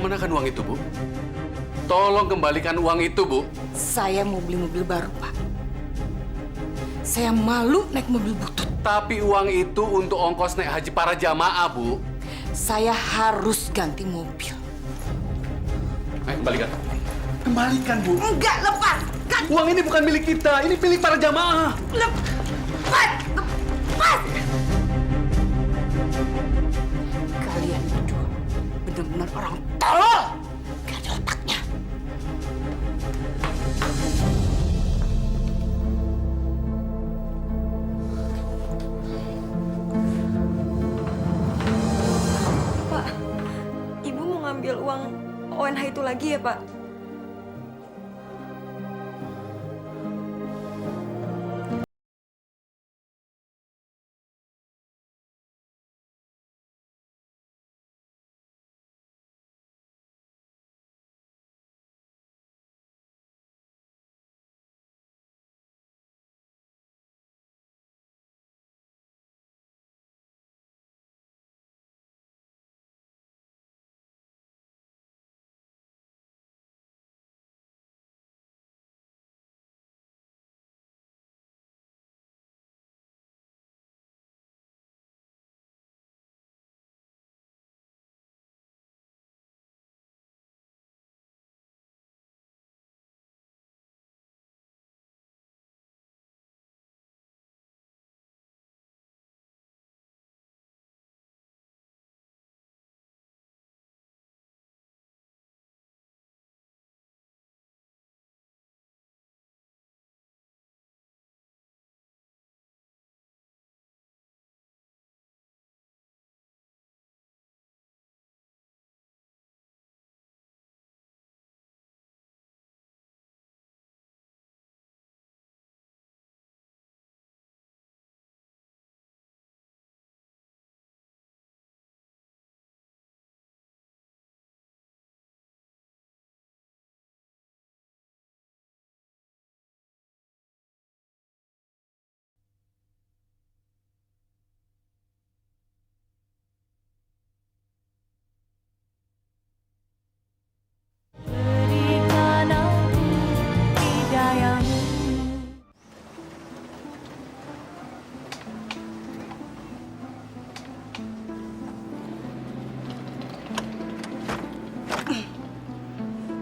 Kemana kan uang itu, Bu? Tolong kembalikan uang itu, Bu. Saya mau beli mobil baru, Pak. Saya malu naik mobil butut. Tapi uang itu untuk ongkos naik haji para jamaah, Bu. Saya harus ganti mobil. Ayo, kembalikan. Kembalikan, Bu. Enggak, lepaskan. Uang ini bukan milik kita, ini milik para jamaah. Lepas! Lepas! Kalian berdua benar-benar orang tolol. Gak ada otaknya. Pak, Ibu mau ngambil uang ONH itu lagi ya, Pak?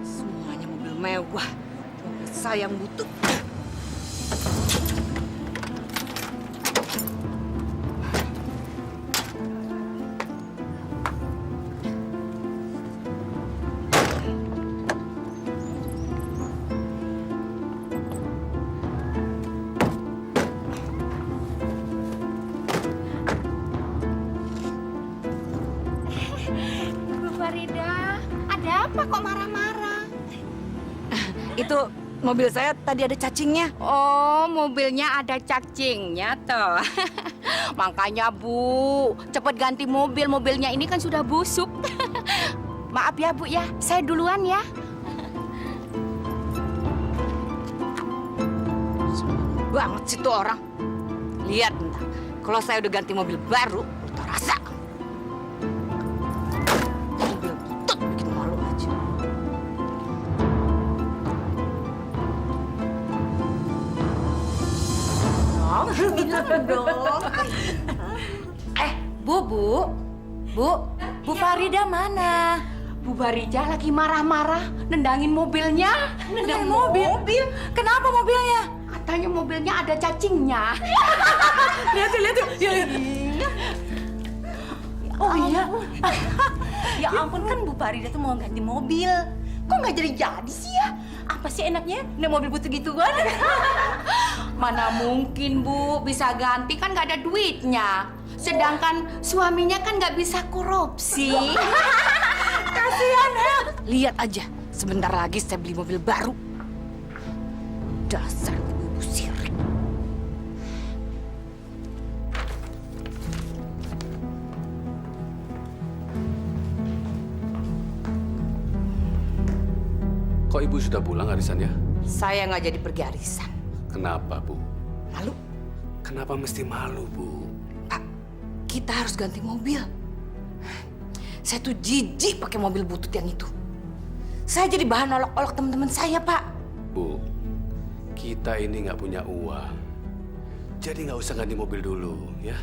Semuanya mobil mewah. Mobil saya yang butut. Bu Farida, ada apa kok marah-marah? Itu mobil saya tadi ada cacingnya. Oh, mobilnya ada cacingnya toh. Makanya Bu, cepet ganti mobil. Mobilnya ini kan sudah busuk. Maaf ya Bu ya, saya duluan ya. Banget sih tuh orang. Lihat ntar, kalau saya udah ganti mobil baru, lu tau rasa. Mobil butut bikin malu aja. Bu Farida mana? Bu Farida lagi marah-marah, nendangin mobilnya. Nendang mobil? Kenapa mobilnya? Katanya mobilnya ada cacingnya. Lihat tuh. Oh iya. Ya ampun, kan Bu Farida tuh mau ganti mobil. Kok nggak jadi sih ya? Apa sih enaknya naik mobil butuh gituan? Mana mungkin Bu bisa ganti, kan nggak ada duitnya. Sedangkan suaminya kan nggak bisa korupsi. Kasihan ya. Lihat aja, sebentar lagi saya beli mobil baru. Dasar ibu sirik. Kok Ibu sudah pulang arisannya? Saya nggak jadi pergi arisan. Kenapa, Bu? Malu. Kenapa mesti malu, Bu? Pak, kita harus ganti mobil. Saya tuh jijik pakai mobil butut yang itu. Saya jadi bahan olok-olok teman-teman saya, Pak. Bu, kita ini nggak punya uang. Jadi nggak usah ganti mobil dulu, ya.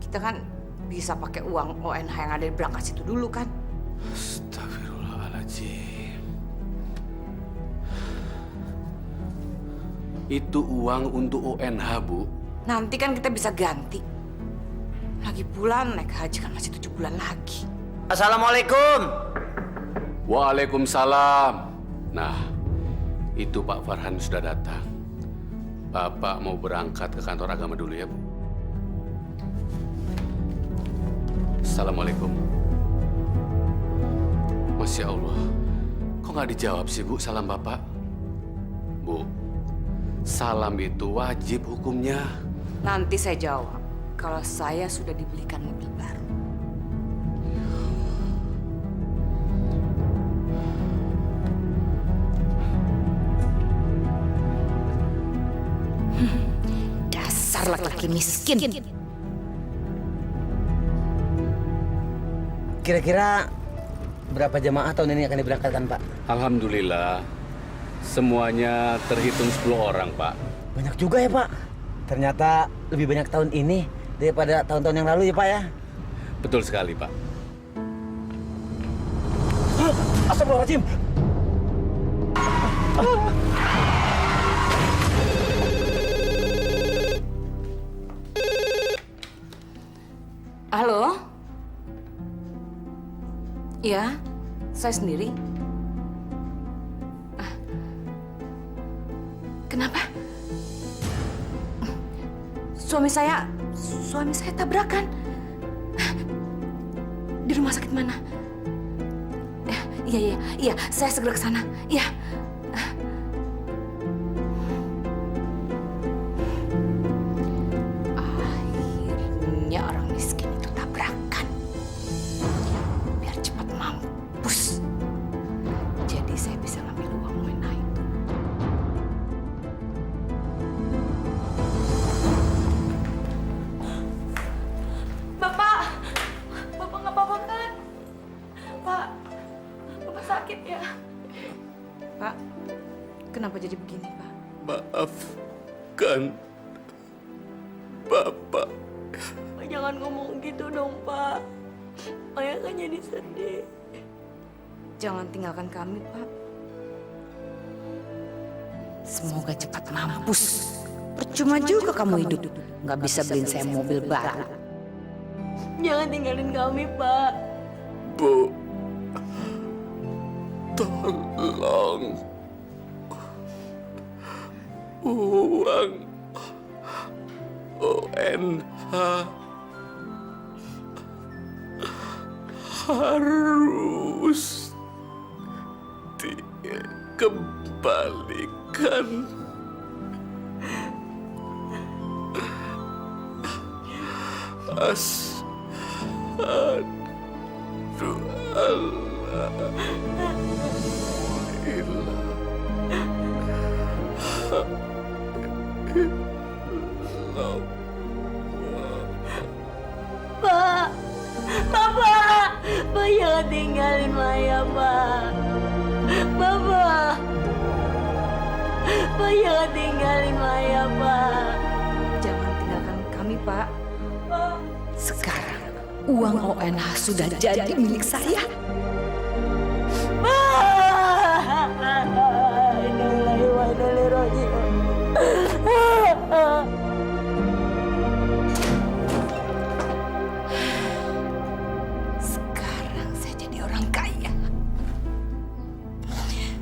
Kita kan bisa pakai uang ONH yang ada di berangkas itu dulu kan. Astagfirullahaladzim. Itu uang untuk ONH, Bu. Nanti kan kita bisa ganti. Lagi pula naik haji kan masih 7 bulan lagi. Assalamualaikum. Waalaikumsalam. Nah, itu Pak Farhan sudah datang. Bapak mau berangkat ke kantor agama dulu ya, Bu. Assalamualaikum. Masya Allah, kok nggak dijawab sih, Bu, salam Bapak? Bu, salam itu wajib hukumnya. Nanti saya jawab kalau saya sudah dibelikan mobil baru. Dasar laki-laki miskin. Kira-kira berapa jamaah tahun ini akan diberangkatkan, Pak? Alhamdulillah, semuanya terhitung 10 orang, Pak. Banyak juga ya, Pak. Ternyata lebih banyak tahun ini daripada tahun-tahun yang lalu ya, Pak ya. Betul sekali, Pak. Astagfirullahaladzim. Halo? Iya, saya sendiri. Kenapa? Suami saya tabrakan. Di rumah sakit mana? Iya, saya segera ke sana. Iya. Akhirnya orang miskin itu tabrakan. Biar cepat mampus. Jadi saya bisa ngambil uang Wena itu. Bapak nggak apa-apa kan? Pak sakit ya? Pak, kenapa jadi begini, Pak? Maafkan Bapak. Pak, jangan ngomong gitu dong, Pak. Ayah kan jadi sedih. Jangan tinggalkan kami, Pak. Semoga cepat mampus. Percuma juga kamu hidup. Nggak bisa beliin saya mobil baru. Jangan tinggalin kami, Pak. Bu, tolong uang ONH harus dikembalikan. Asyhadu an la ilaha illallah. Pak, Bapak jangan tinggalin Maya, Pak. Bapak jangan tinggalin Maya, Pak. Jangan tinggalkan kami, Pak. Sekarang uang ONH sudah jadi milik saya. Innalillahi wa inna ilaihi raji'un. Sekarang saya jadi orang kaya.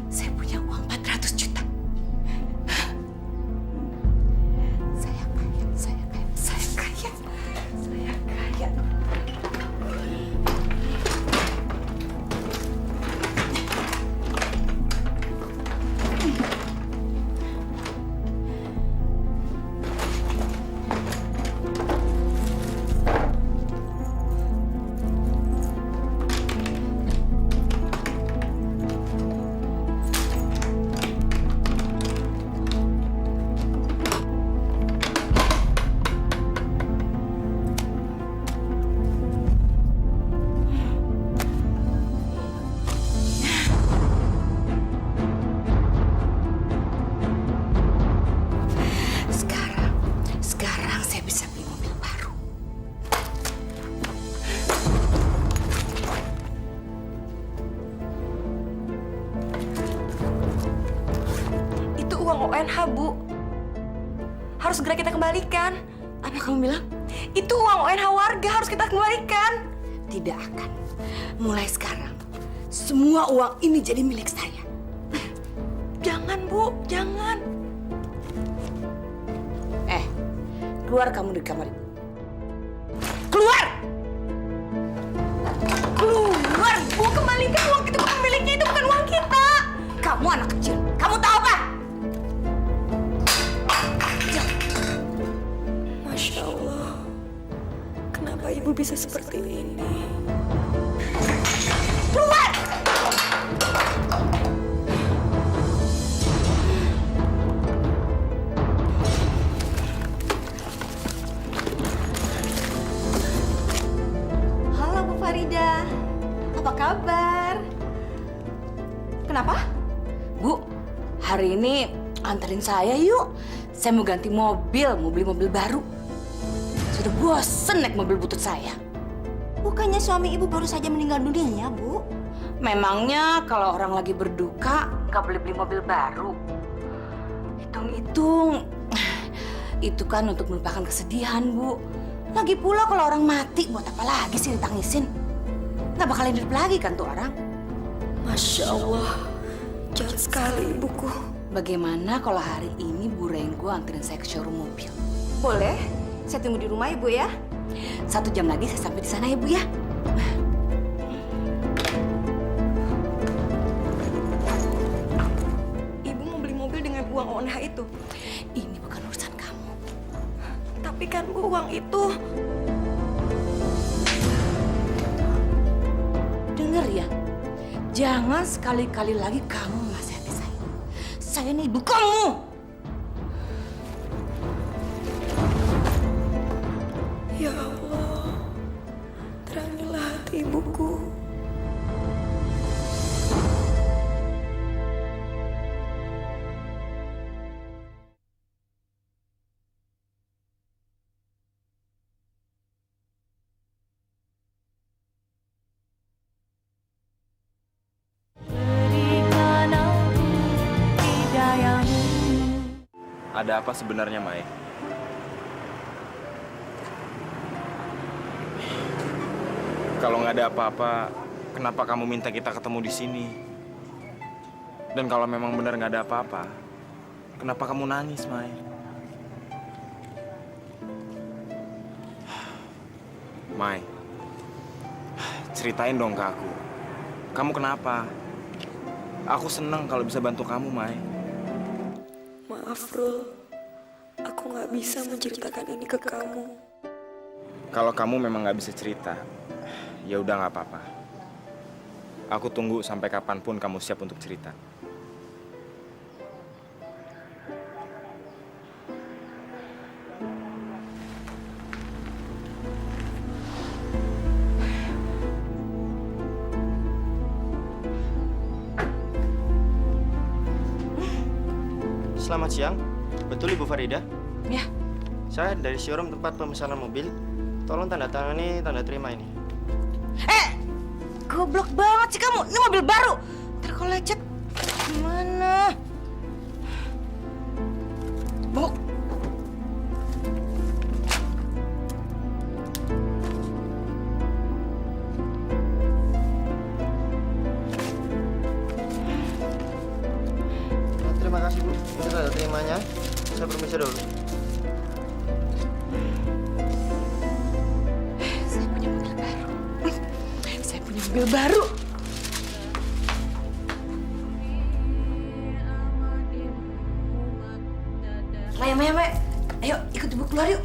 Saya punya uang 400 juta. Saya kaya. segera kita kembalikan. Apa kamu bilang? Itu uang ONH warga harus kita kembalikan. Tidak akan. Mulai sekarang, semua uang ini jadi milik saya. Jangan, Bu, jangan. Keluar kamu dari kamar ibu. Keluar! Keluar! Bu, kembalikan uang itu bukan miliknya, itu bukan uang kita. Kamu anak kecil. Kamu tahu apa? Masya Allah. Kenapa ibu bisa seperti ini? Keluar! Halo Bu Farida, apa kabar? Kenapa? Bu, hari ini anterin saya yuk. Saya mau ganti mobil, mau beli mobil baru. Sudah bosen naik mobil butut saya. Bukannya suami ibu baru saja meninggal dunia, Bu? Memangnya kalau orang lagi berduka nggak boleh beli mobil baru? Hitung-hitung, itu kan untuk melupakan kesedihan, Bu. Lagi pula kalau orang mati, buat apa lagi sih ditangisin? Nggak bakalan hidup lagi kan tuh orang? Masya Allah. Jahat sekali ibuku. Bagaimana kalau hari ini Bu Renggo anterin saya ke showroom mobil? Boleh. Saya tunggu di rumah Ibu ya. 1 jam lagi saya sampai di sana ya, Bu ya. Ibu mau beli mobil dengan uang ONH itu. Ini bukan urusan kamu. Tapi kan Bu, uang itu... Dengar ya, jangan sekali-kali lagi kamu menasihati saya. Saya ini ibu kamu. Ya Allah, terangilah hati ibuku. Ada apa sebenarnya, Mai? Kalau nggak ada apa-apa, kenapa kamu minta kita ketemu di sini? Dan kalau memang benar nggak ada apa-apa, kenapa kamu nangis, Mai? Mai, ceritain dong ke aku. Kamu kenapa? Aku senang kalau bisa bantu kamu, Mai. Maaf, Rul. Aku nggak bisa menceritakan ini ke kamu. Kalau kamu memang nggak bisa cerita, ya udah nggak apa-apa. Aku tunggu sampai kapanpun kamu siap untuk cerita. Selamat siang, betul Ibu Farida? Ya. Saya dari showroom tempat pemesanan mobil. Tolong tanda tangani tanda terima ini. Goblok banget sih kamu. Ini mobil baru. Ntar kalau lecet gimana? Bu. Terima kasih Bu. Ini tanda terimanya. Saya permisi dulu. Saya punya mobil baru. Saya punya mobil baru. Maya. Ayo ikut ibu keluar yuk.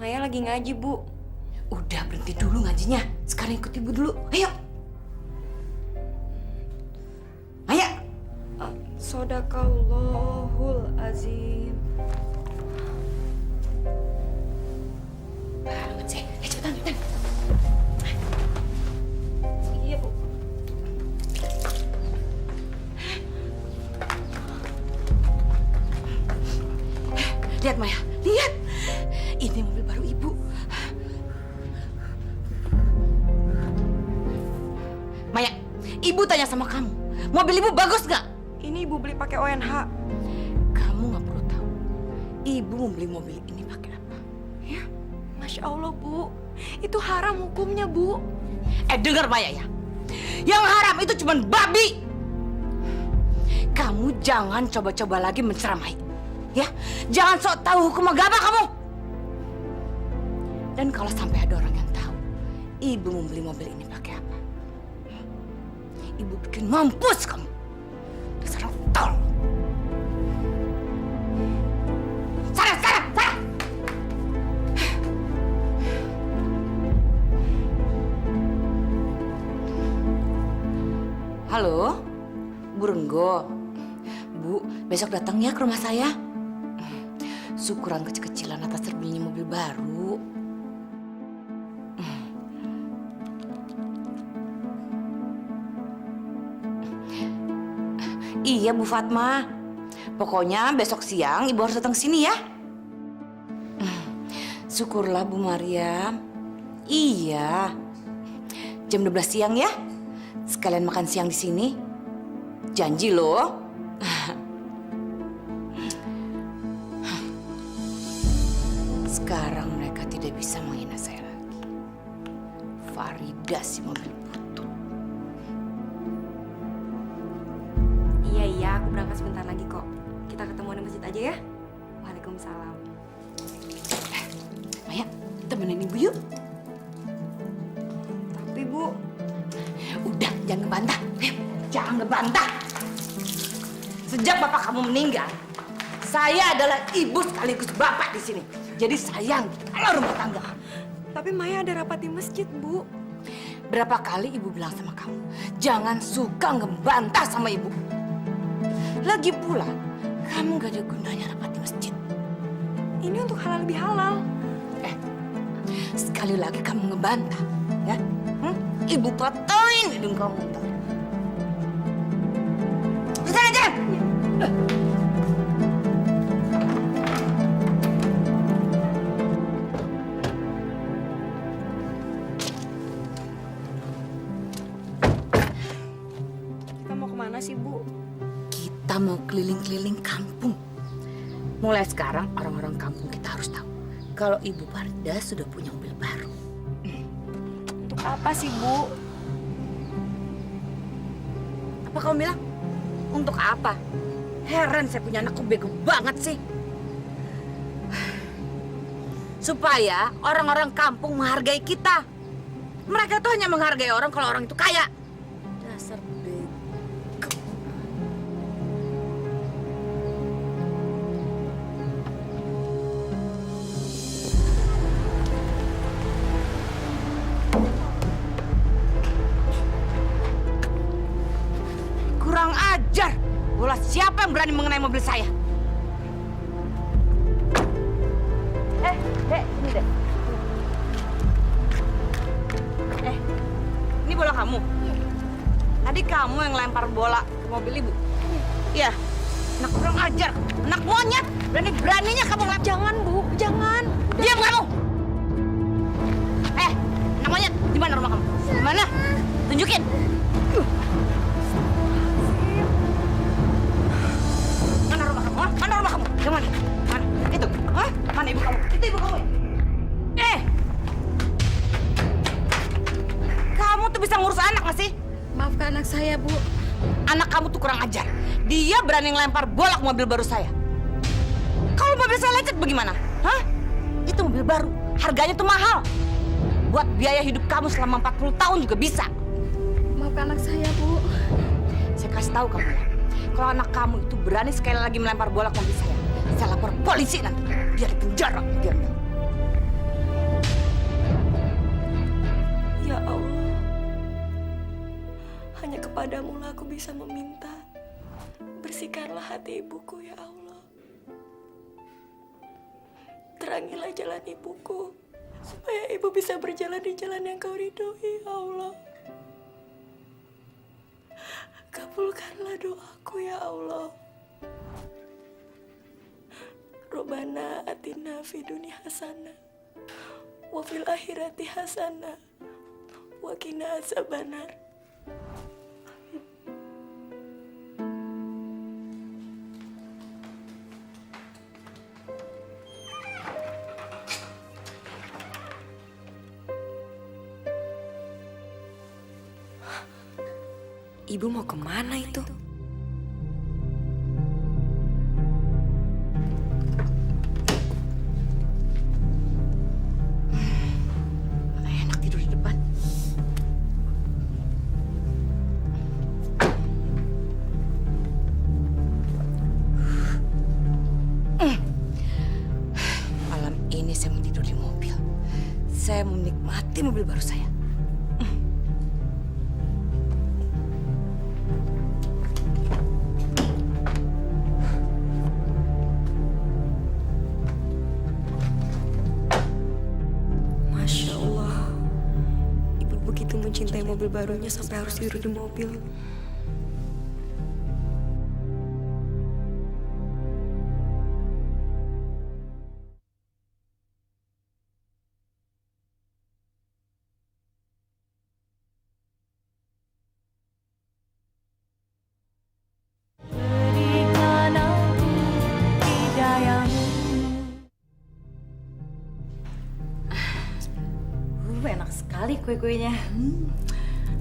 Maya lagi ngaji, Bu. Udah berhenti dulu ngajinya. Sekarang ikut ibu dulu. Ayo. Maya. Sodakallahul azim. Banget sih. Cepetan. Iya, Bu. Lihat Maya, lihat. Ini mobil baru ibu. Maya, ibu tanya sama kamu. Mobil ibu bagus nggak? Ini Ibu beli pakai ONH. Ibu membeli mobil ini pakai apa? Ya? Masya Allah, Bu. Itu haram hukumnya, Bu. Dengar Maya ya. Yang haram itu cuma babi. Kamu jangan coba-coba lagi menceramai. Ya, jangan sok tahu hukum agama kamu. Dan kalau sampai ada orang yang tahu, ibu membeli mobil ini pakai apa? Ibu bikin mampus kamu. Dasar orang tolol. Sana, sana, sana. Halo, Bu Renggo. Bu, besok datang ya ke rumah saya. Syukuran kecil-kecilan atas terbelinya mobil baru. Iya, Bu Fatma. Pokoknya besok siang Ibu harus datang sini ya. Syukurlah Bu Mariam. Iya. Jam 12 siang ya. Sekalian makan siang di sini. Janji loh. Sekarang mereka tidak bisa menghina saya lagi. Farida si mobil butut. Iya, aku berangkat sebentar lagi kok. Kita ketemuan di masjid aja ya. Waalaikumsalam. Maya, temenin Ibu yuk. Tapi, Bu, Udah, jangan ngebantah. Jangan ngebantah. Sejak bapak kamu meninggal, saya adalah ibu sekaligus bapak di sini. Jadi sayang kalau rumah tangga. tapi Maya ada rapat di masjid, Bu. Berapa kali ibu bilang sama kamu, jangan suka ngebantah sama ibu. Lagi pula, kamu gak ada gunanya rapat di masjid. Ini untuk halal lebih halal. Sekali lagi kamu ngebantah, ya? Ibu patahin hidung kamu ntar. Sana aja! Kita mau kemana sih, Bu? Kita mau keliling-keliling kampung. Mulai sekarang orang-orang kampung kita harus tahu kalau Ibu Farida sudah punya mobil baru. Untuk apa sih, Bu? Apa kamu bilang? Untuk apa? Heran saya punya anakku bego banget sih. Supaya orang-orang kampung menghargai kita. Mereka tuh hanya menghargai orang kalau orang itu kaya. Dasar bego. Kurang ajar. Bola siapa yang berani mengenai mobil saya? Ini deh. Ini bola kamu. Tadi kamu yang lempar bola ke mobil ibu. Iya. Anak kurang ajar, anak monyet. Berani-beraninya kamu ngelempar. Jangan, Bu. Jangan. Diam kamu. Anak monyet, di mana rumah kamu? Di mana? Tunjukin. Mana rumah kamu? Hah? Mana rumah kamu? Yang mana? Mana? Itu. Hah? Mana ibu kamu? Itu ibu kamu. Kamu tuh bisa ngurus anak nggak sih? Maafkan anak saya, Bu. Anak kamu tuh kurang ajar. Dia berani ngelempar bola ke mobil baru saya. Kalau mobil saya lecet bagaimana? Hah? Itu mobil baru. Harganya tuh mahal. Buat biaya hidup kamu selama 40 tahun juga bisa. Maafkan anak saya, Bu. Saya kasih tahu kamu ya. Kalau anak kamu itu berani sekali lagi melempar bola ke mobil saya lapor polisi nanti. Biar di penjara. Biar. Ya Allah, hanya kepadamu lah aku bisa meminta. Bersihkanlah hati ibuku, ya Allah. Terangilah jalan ibuku, supaya ibu bisa berjalan di jalan yang kau ridhoi, ya Allah. Kabulkanlah doaku, ya Allah. Robbana atina fid dunya hasanah wa fil akhirati hasanah wa qina adzabannar. Ibu mau kemana itu? Mana enak tidur di depan. Malam ini saya mau tidur di mobil. Saya mau menikmati mobil baru saya. Masya Allah. Ibu begitu mencintai mobil barunya sampai harus tidur di mobil. Enak sekali kue-kuenya.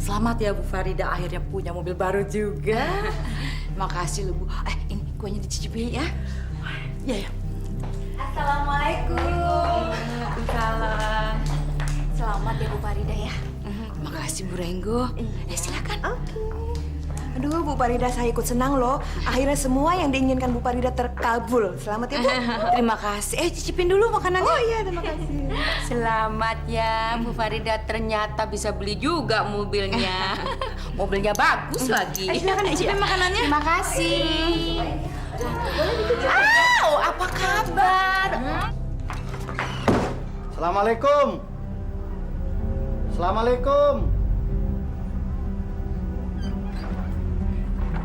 Selamat ya Bu Farida, akhirnya punya mobil baru juga. Makasih lu, Bu. Ini kuenya dicicipi ya. Ya ya. Assalamualaikum. Waalaikumsalam. Selamat ya Bu Farida ya. Makasih Bu Renggo. Silakan. Aduh, Bu Farida, saya ikut senang loh. Akhirnya semua yang diinginkan Bu Farida terkabul. Selamat ya, Bu. Terima kasih. Cicipin dulu makanannya. Oh iya, terima kasih. Selamat ya, Bu Farida ternyata bisa beli juga mobilnya. Mobilnya bagus lagi. Silakan dicicipin makanannya. Terima kasih. Apa kabar? Assalamualaikum. Assalamualaikum.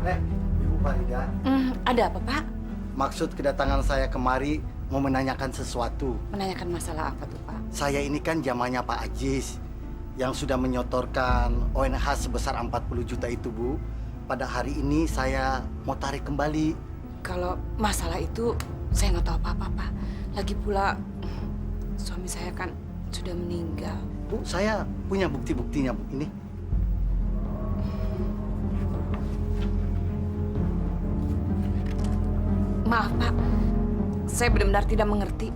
Ibu Farida. Ada apa, Pak? Maksud kedatangan saya kemari mau menanyakan sesuatu. Menanyakan masalah apa tuh, Pak? Saya ini kan zamannya Pak Ajis yang sudah menyotorkan ONH sebesar 40 juta itu, Bu. Pada hari ini saya mau tarik kembali. Kalau masalah itu saya nggak tahu apa-apa, Pak. Lagi pula suami saya kan sudah meninggal. Bu, saya punya bukti-buktinya, Bu. Ini. Maaf, Pak. Saya benar-benar tidak mengerti.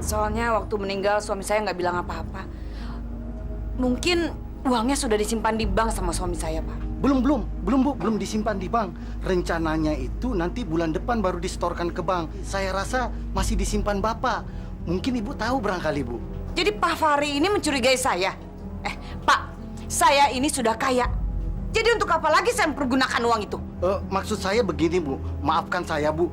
Soalnya waktu meninggal suami saya nggak bilang apa-apa. Mungkin uangnya sudah disimpan di bank sama suami saya, Pak. Belum, Bu. Belum disimpan di bank. Rencananya itu nanti bulan depan baru disetorkan ke bank. Saya rasa masih disimpan Bapak. Mungkin Ibu tahu barangkali, Bu. Jadi Pak Fahri ini mencurigai saya? Pak, saya ini sudah kaya. Jadi untuk apa lagi saya mempergunakan uang itu? Maksud saya begini, Bu. Maafkan saya, Bu.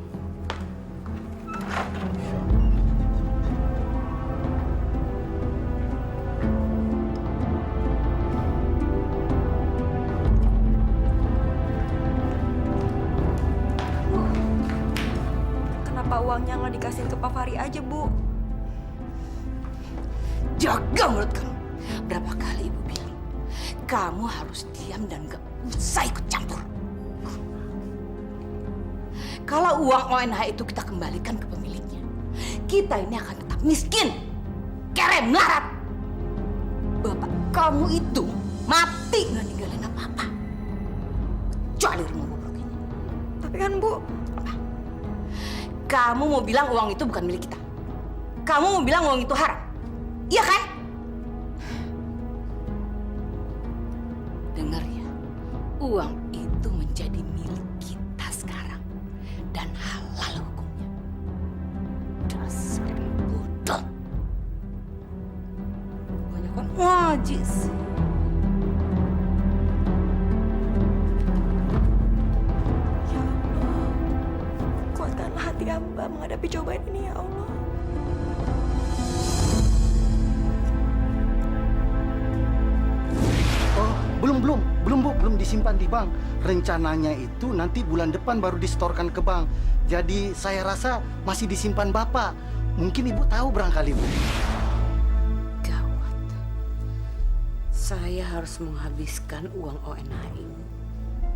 Kenapa uangnya nggak dikasihin ke Pak Fahri aja, Bu? Jaga mulut kamu. Berapa kali Ibu bilang, kamu harus diam dan gak usah ikut campur. Kalau uang ONH itu kita kembalikan ke pemiliknya, kita ini akan tetap miskin, kere melarat. Bapak kamu itu mati nggak ninggalin apa-apa. Kecuali rumah bobrok ini. Tapi kan, Bu, Apa? Kamu mau bilang uang itu bukan milik kita. Kamu mau bilang uang itu haram. Iya kan? Dengar ya, uang itu menjadi milik kita sekarang dan halal hukumnya. Dasar bodoh. Banyak kan ngaji sih. ya Allah, kuatkanlah hati hamba menghadapi cobaan ini, ya Allah. Oh, belum, Bu. Belum disimpan di bank. Rencananya itu nanti bulan depan baru disetorkan ke bank. Jadi saya rasa masih disimpan Bapak. Mungkin Ibu tahu barangkali, Bu. Gawat. Saya harus menghabiskan uang ONH ini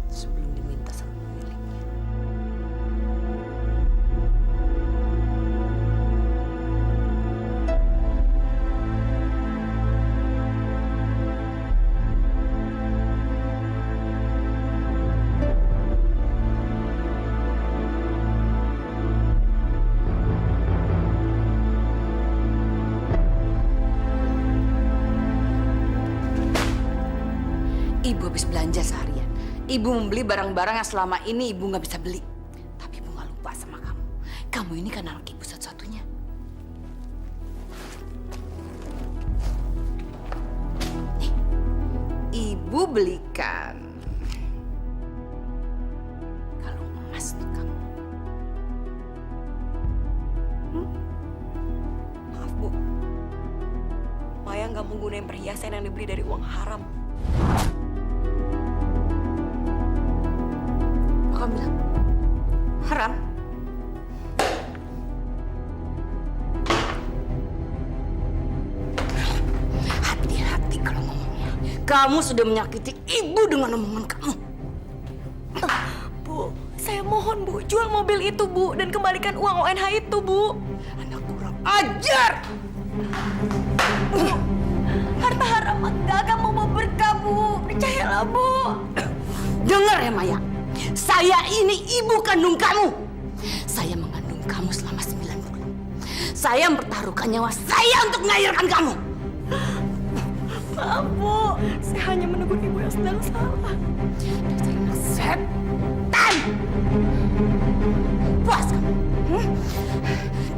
sebelum diminta sama pemiliknya. habis belanja seharian. Ibu membeli barang-barang yang selama ini ibu nggak bisa beli. Tapi ibu nggak lupa sama kamu. Kamu ini kan anak ibu satu-satunya. Nih, ibu belikan kalung emas untuk kamu. Maaf, Bu. Maya nggak mau gunain perhiasan yang dibeli dari uang haram. Apa kamu bilang? Haram? Hati-hati kalau ngomongnya. Kamu sudah menyakiti ibu dengan omongan kamu. Bu, saya mohon Bu, jual mobil itu Bu dan kembalikan uang ONH itu Bu. Anak kurang ajar! Bu, harta haram enggak akan mau berkah Bu. Percayalah Bu. Dengar ya Maya, saya ini ibu kandung kamu. Saya mengandung kamu selama 9 bulan. Saya mempertaruhkan nyawa saya untuk melahirkan kamu. Maaf Bu, saya hanya menegur Ibu yang sedang salah. Dasar anak setan! Puas kamu?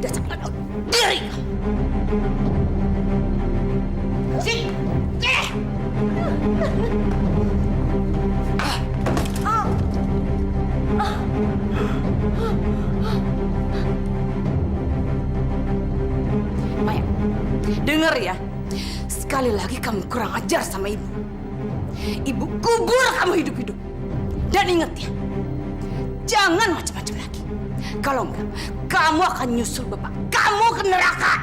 Dasar anak diri kamu! Sini! Sini! Maya, dengar ya. Sekali lagi kamu kurang ajar sama ibu. Ibu kubur kamu hidup-hidup. Dan ingat ya, jangan macam-macam lagi. Kalau enggak, kamu akan nyusul bapak kamu ke neraka.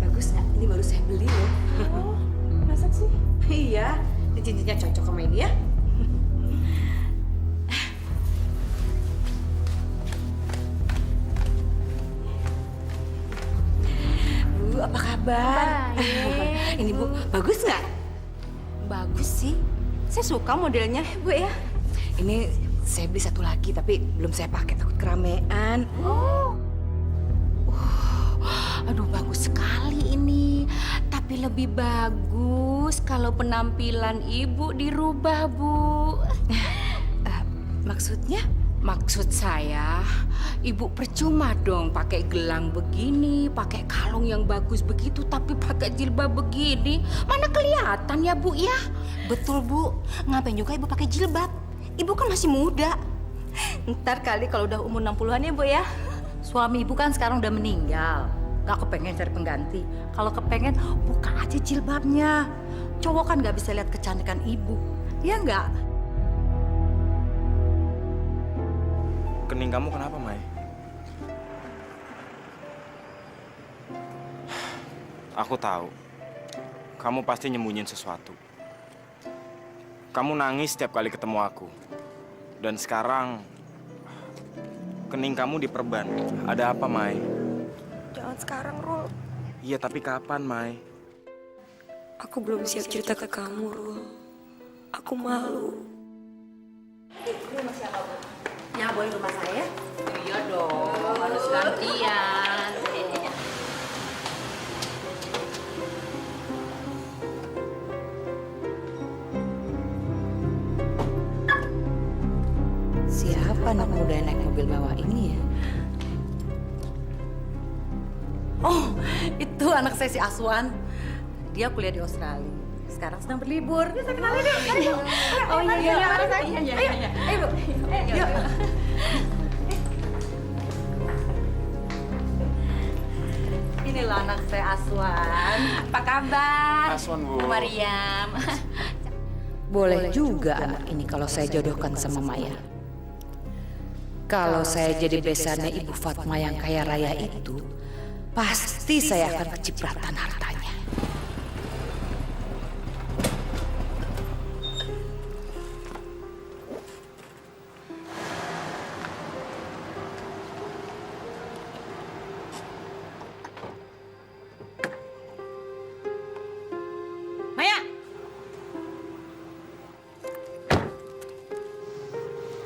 Bagus nggak? Ini baru saya beli loh. Oh, masa sih? Iya, ini cincinnya cocok sama ini ya. Bu, apa kabar? Baik. Ini Bu, bagus nggak? Bagus sih. Saya suka modelnya, Bu ya. Ini saya beli satu lagi, tapi belum saya pakai, takut keramaian. Aduh, bagus sekali ini. Tapi lebih bagus kalau penampilan ibu dirubah, Bu. Maksudnya? Maksud saya, ibu percuma dong pakai gelang begini, pakai kalung yang bagus begitu, tapi pakai jilbab begini. Mana kelihatan ya, Bu ya? Betul, Bu. Ngapain juga Ibu pakai jilbab? Ibu kan masih muda. Ntar kali kalau udah umur 60-an ya, Bu ya. Suami ibu kan sekarang udah meninggal. Gak kepengen cari pengganti. Kalau kepengen, buka aja jilbabnya. Cowok kan gak bisa lihat kecantikan ibu. Iya nggak? Kening kamu kenapa, Mai? Aku tahu. Kamu pasti nyembunyiin sesuatu. Kamu nangis setiap kali ketemu aku. Dan sekarang kening kamu diperban. Ada apa, Mai? Jangan sekarang, Rul. Iya, tapi kapan, Mai? Aku belum siap cerita ke kamu, Rul. Aku malu. Yang boleh rumah saya? Iya dong, harus gantian. Siapa anak muda yang naik mobil mewah ini ya? Oh, itu anak saya si Aswan. Dia kuliah di Australia. Sekarang sedang berlibur. Ya, saya kenalin deh. Ayo. Oh iya, iya. Ayo, Bu. Yuk. Inilah anak saya Aswan. Apa kabar? Aswan, Bu. Bu Mariam. Boleh juga anak ini kalau saya jodohkan sama Maya. Kalau saya jadi besannya Ibu Fatma yang kaya raya itu, pasti saya akan kecipratan hartanya.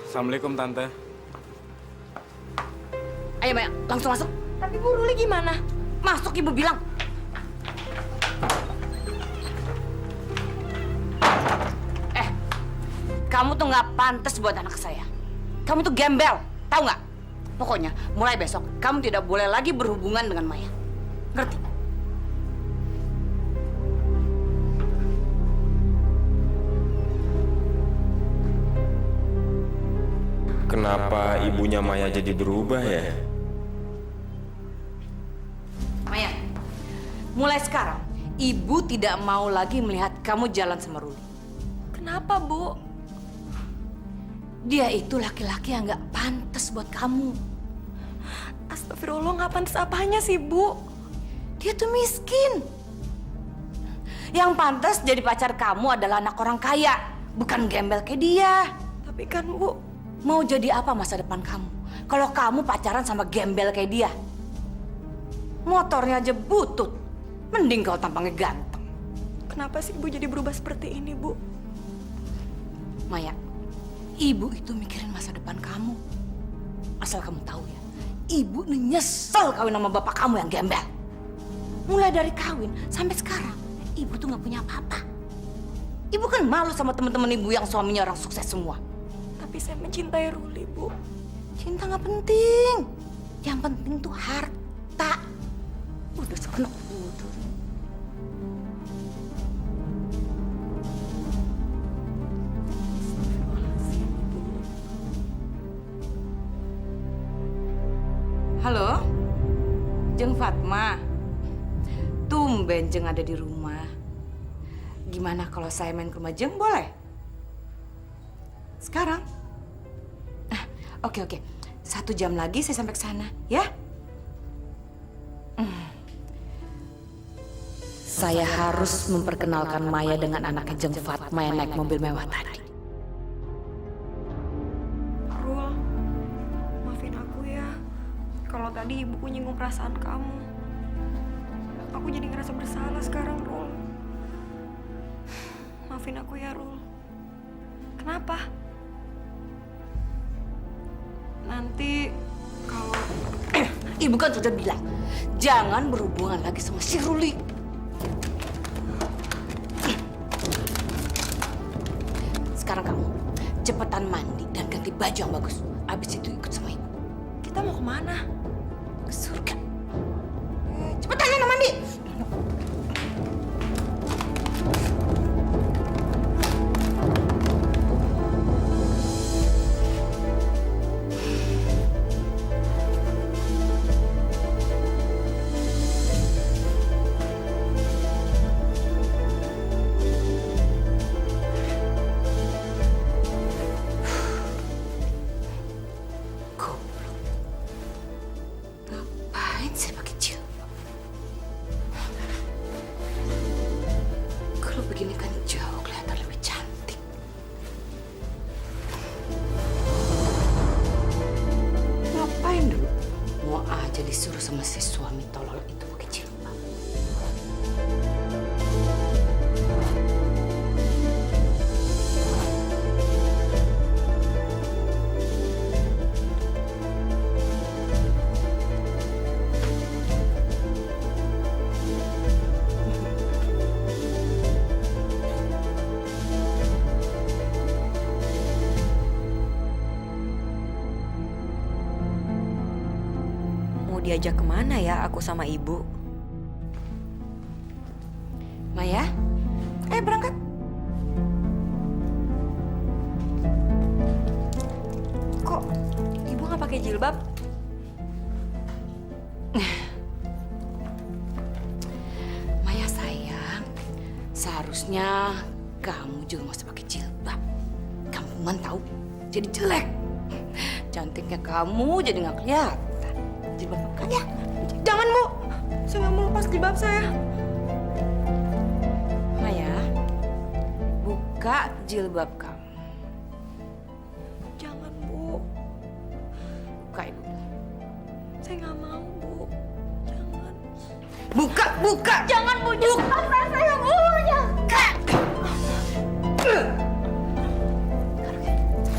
Assalamualaikum, Tante. Ayo Maya, langsung masuk. Tapi Bu Ruli gimana? Masuk ibu bilang. Kamu tuh nggak pantas buat anak saya. Kamu tuh gembel, tahu nggak? Pokoknya mulai besok kamu tidak boleh lagi berhubungan dengan Maya. Ngerti? Kenapa ibunya Maya jadi berubah ya? Maya, mulai sekarang ibu tidak mau lagi melihat kamu jalan sama Ruli. Kenapa, Bu? Dia itu laki-laki yang nggak pantas buat kamu. Astagfirullah, nggak pantas apanya sih, Bu? Dia tuh miskin. Yang pantas jadi pacar kamu adalah anak orang kaya, bukan gembel kayak dia. Tapi kan, Bu, mau jadi apa masa depan kamu kalau kamu pacaran sama gembel kayak dia? Motornya aja butut, mending kau tampangnya ganteng. kenapa sih Ibu jadi berubah seperti ini, Bu? Maya, ibu itu mikirin masa depan kamu. Asal kamu tahu ya, ibu nyesel kawin sama bapak kamu yang gembel. Mulai dari kawin sampai sekarang, ibu tuh nggak punya apa-apa. Ibu kan malu sama teman-teman ibu yang suaminya orang sukses semua. Tapi saya mencintai Ruli, Bu. Cinta nggak penting. Yang penting tuh harta. Udah sono. Halo, Jeng Fatma. Tumben Jeng ada di rumah. Gimana kalau saya main ke rumah Jeng, boleh? Sekarang? Oke. 1 jam lagi saya sampai ke sana, ya? Saya harus memperkenalkan Maya dengan anaknya Jeng Fatma yang naik mobil mewah tadi. Rul, maafin aku ya. Kalau tadi Ibuku nyinggung perasaan kamu. Aku jadi ngerasa bersalah sekarang, Rul. Maafin aku ya, Rul. Kenapa? Nanti kalau Ibu kan sudah bilang, jangan berhubungan lagi sama si Ruli. Sekarang kamu cepetan mandi dan ganti baju yang bagus. Abis itu ikut sama ibu. kita mau kemana? Ke surga. Cepetan ya mandi. Ngapain saya pakai jilbab? Kalau begini kan jauh kelihatan lebih cantik. Ngapain dulu? Mau aja disuruh sama si suami tolol itu pakai jilbab. Mau diajak kemana ya aku sama Ibu? Maya, ayo berangkat. Kok Ibu nggak pakai jilbab? Maya sayang, seharusnya kamu juga nggak usah pakai jilbab. Kampungan tahu, jadi jelek. Cantiknya kamu jadi nggak kelihatan. Jilbab kan ya? Jangan, Bu. Saya nggak mau lepas jilbab saya. Maya, buka jilbab kamu. Jangan, Bu. Buka ibu. Saya nggak mau, Bu. Jangan. Buka. Jangan, Bu. Jangan. Saya, Bu. Jangan.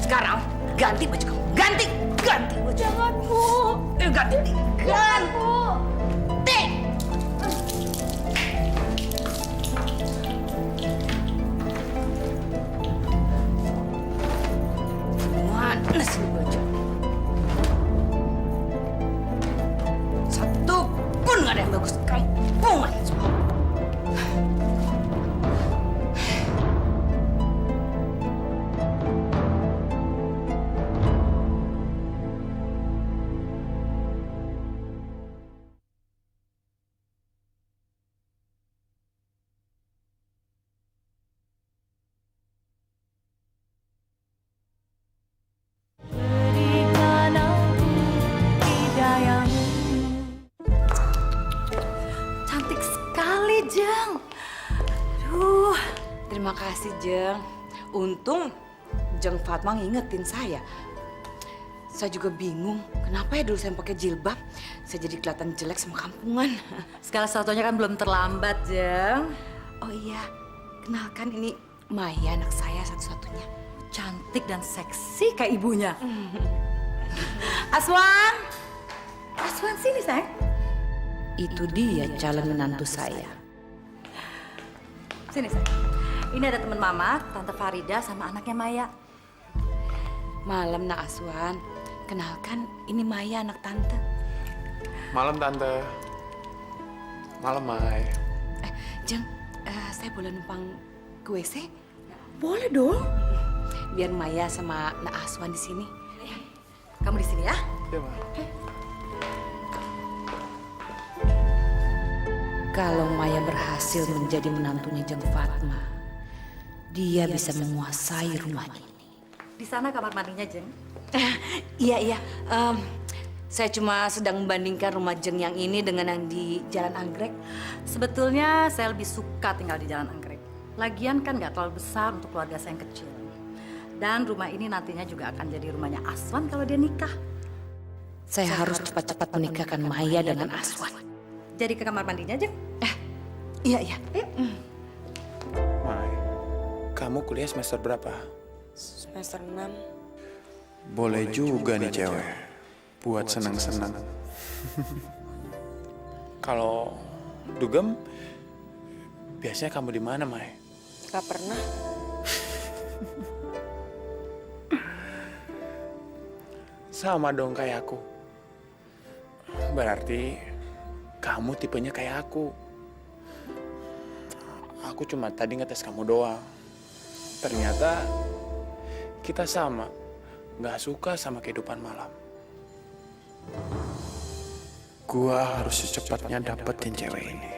Sekarang Ganti baju kamu. Ganti baju. Jangan, Bu. Ganti. Jangan, Bu. Mana sih baju? Satu pun nggak ada yang bagus. Kampungan semua. Cantik sekali, Jeng. Aduh, Terima kasih, Jeng. Untung Jeng Fatma ngingetin saya. Saya juga bingung, kenapa ya dulu saya pakai jilbab, saya jadi kelihatan jelek sama kampungan. segala sesuatunya kan belum terlambat, Jeng. Oh iya, kenalkan ini Maya, anak saya satu-satunya. Cantik dan seksi kayak ibunya. Aswan! Aswan, sini, sayang. Itu dia calon menantu saya. Sini, sayang. Ini ada teman Mama, Tante Farida sama anaknya Maya. Malam, Nak Aswan. Kenalkan, ini Maya, anak Tante. Malam, Tante. Malam, Mai. Jeng, saya boleh numpang ke WC? Boleh dong. Biar Maya sama Nak Aswan di sini. Kamu di sini ya? Iya, Ma. Kalau Maya berhasil menjadi menantunya Jeng Fatma, dia bisa menguasai rumah ini. Di sana kamar mandinya, Jeng. Iya. Saya cuma sedang membandingkan rumah Jeng yang ini dengan yang di Jalan Anggrek. Sebetulnya saya lebih suka tinggal di Jalan Anggrek. Lagian kan nggak terlalu besar untuk keluarga saya yang kecil. Dan rumah ini nantinya juga akan jadi rumahnya Aswan kalau dia nikah. Saya harus cepat-cepat menikahkan Maya dengan Aswan. Jadi ke kamar mandinya, Jeng. Iya. Mai, kamu kuliah semester berapa? Semester 6. Boleh juga nih cewek, buat senang-senang. Kalau dugem, biasanya kamu di mana, Mai? Gak pernah. Sama dong kayak aku. Berarti kamu tipenya kayak aku. Aku cuma tadi ngetes kamu doang. Ternyata kita sama, nggak suka sama kehidupan malam. Gua harus secepatnya dapetin cewek ini.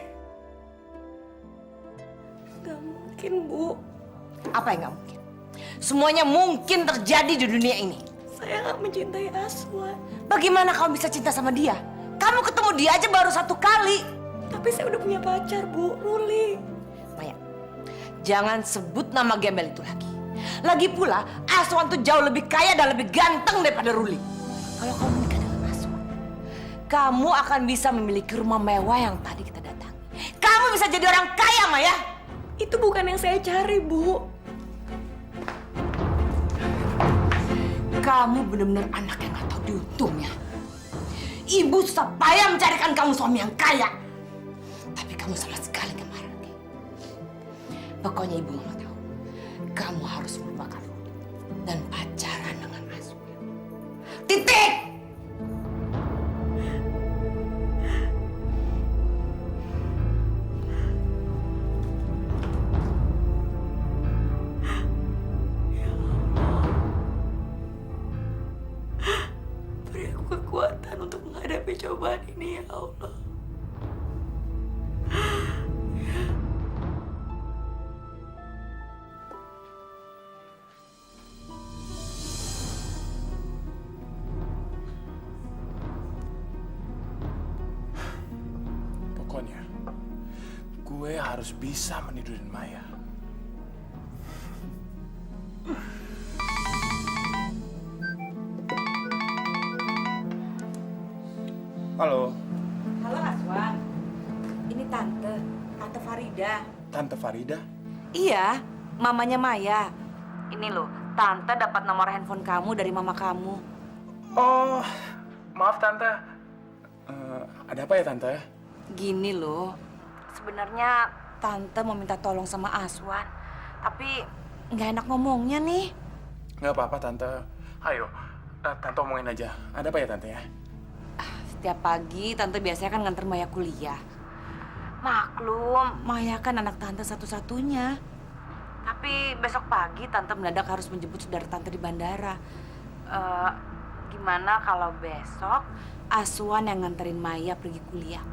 Gak mungkin, Bu. Apa yang nggak mungkin? Semuanya mungkin terjadi di dunia ini. Saya gak mencintai Aswan. Bagaimana kamu bisa cinta sama dia? Kamu ketemu dia aja baru 1 kali. Tapi saya udah punya pacar, Bu. Ruli. Maya, jangan sebut nama gembel itu lagi. Lagi pula, Aswan tuh jauh lebih kaya dan lebih ganteng daripada Ruli. Kalau kamu menikah dengan Aswan, kamu akan bisa memiliki rumah mewah yang tadi kita datangi. Kamu bisa jadi orang kaya, Maya. Itu bukan yang saya cari, Bu. Kamu benar-benar anak yang gak tahu diuntungnya. Ibu susah payah mencarikan kamu suami yang kaya. Tapi kamu sama sekali gak marah. Pokoknya ibu mau tahu. Kamu harus melupakan Ruli dan pacaran dengan Aswan. Titik! Beri aku kekuatan untuk menghadapi cobaan ini, ya Allah. Pokoknya, gue harus bisa menidurin Maya. Halo, Halo Aswan. Ini Tante Farida. Tante Farida. Iya, mamanya Maya. Ini loh, Tante dapat nomor handphone kamu dari mama kamu. Oh, maaf Tante. Ada apa ya Tante? Gini loh, sebenarnya Tante mau minta tolong sama Aswan, tapi nggak enak ngomongnya nih. Nggak apa-apa Tante. Ayo, Tante omongin aja. Ada apa ya Tante ya? Setiap pagi Tante biasanya kan nganter Maya kuliah. Maklum, Maya kan anak Tante satu-satunya. Tapi besok pagi Tante mendadak harus menjemput saudara Tante di bandara. Gimana kalau besok Aswan yang nganterin Maya pergi kuliah?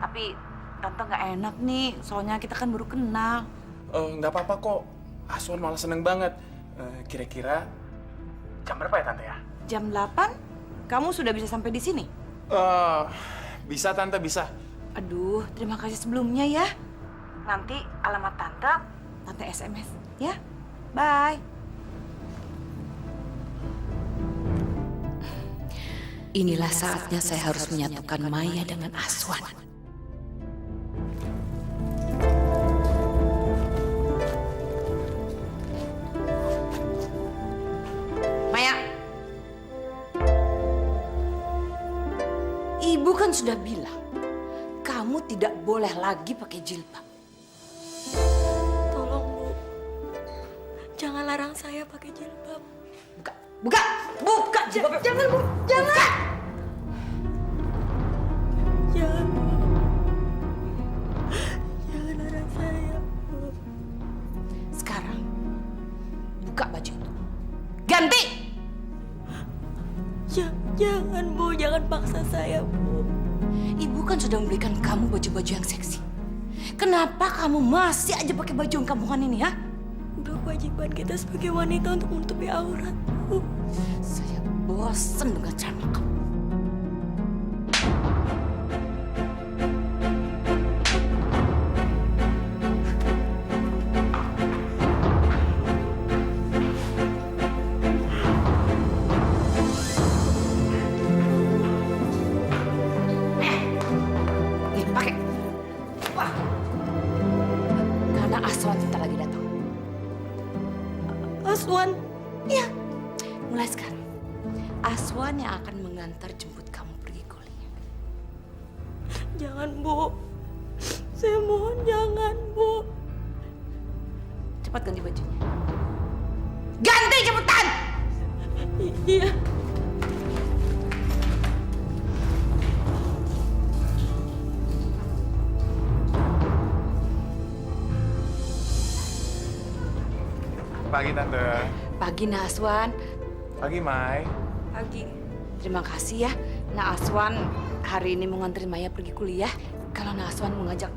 Tapi Tante nggak enak nih, soalnya kita kan baru kenal. Nggak apa-apa kok. Aswan malah seneng banget. Kira-kira jam berapa ya Tante ya? Jam 8? Kamu sudah bisa sampai di sini? Bisa Tante, bisa. Aduh, terima kasih sebelumnya ya. Nanti alamat Tante SMS ya. Bye. Inilah saatnya saya harus menyatukan Maya dengan Aswan. Maya. Ibu kan sudah bilang, kamu tidak boleh lagi pakai jilbab. Tolong, Bu. Jangan larang saya pakai jilbab. Buka jilbabnya. Jangan, Bu. Jangan. Jangan, Bu. Jangan larang saya, Bu. Sekarang, buka baju itu. Ganti! Jangan, Bu. Jangan paksa saya, Bu. Ibu kan sudah memberikan kamu baju-baju yang seksi. Kenapa kamu masih aja pakai baju yang kampungan ini, ha? Udah kewajiban kita sebagai wanita untuk menutupi aurat, Bu. Saya bosan dengan cara kamu. Aswan. Iya, mulai sekarang Aswan yang akan mengantar jemput kamu pergi kuliah. Jangan, Bu. Saya mohon jangan, Bu. Cepat ganti bajunya. Ganti cepetan! Iya. Pagi Tante. Pagi Aswan. Pagi Mai. Pagi. Terima kasih ya, Aswan hari ini mau nganterin Maya pergi kuliah. Kalau Aswan mau ngajak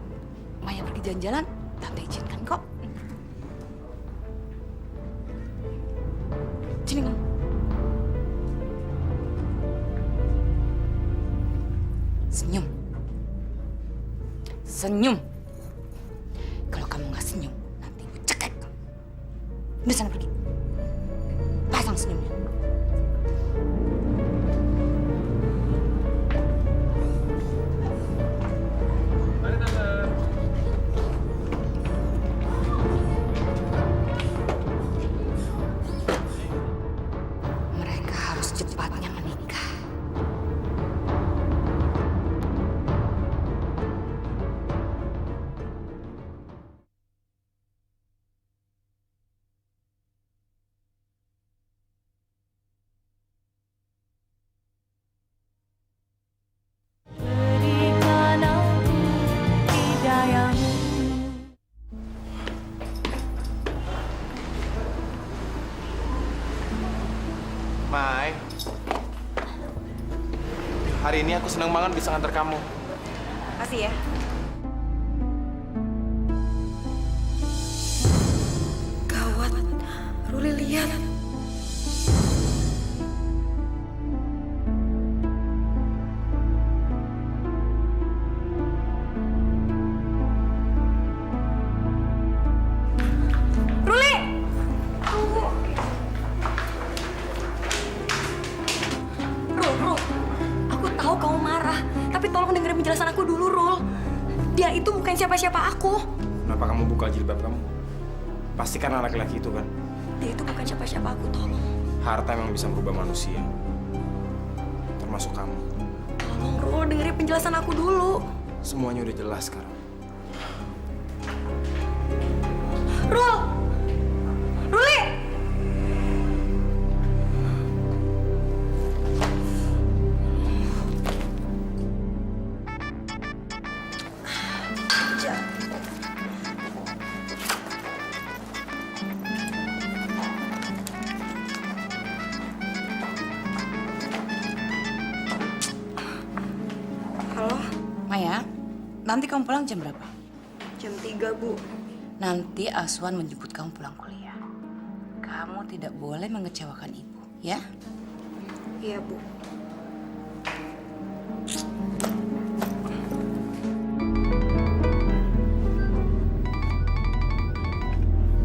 Maya pergi jalan-jalan, Tante izinkan kok. Sini kamu. Senyum. Senyum. Kalau kamu nggak senyum, nanti ibu cekek. Udah sana pergi. Pasang senyumnya. Mereka harus cepatnya menikah. Mai, hari ini aku senang banget bisa nganter kamu. Makasih ya. Gawat. Ruli lihat. Ruli! Tunggu. Rul, aku tahu kamu marah, tapi tolong dengerin penjelasan aku dulu, Rul. Dia itu bukan siapa-siapa aku. Kenapa kamu buka jilbab kamu? Pasti karena laki-laki itu kan? Dia itu bukan siapa-siapa aku, tolong. Harta memang bisa merubah manusia. Termasuk kamu. Tolong, Rul, dengerin penjelasan aku dulu. Semuanya udah jelas sekarang. Rul! Ruli! Halo, Maya, nanti kamu pulang jam berapa? jam 3, Bu. Nanti Aswan menjemput kamu pulang kuliah. Kamu tidak boleh mengecewakan ibu, ya? Iya, Bu.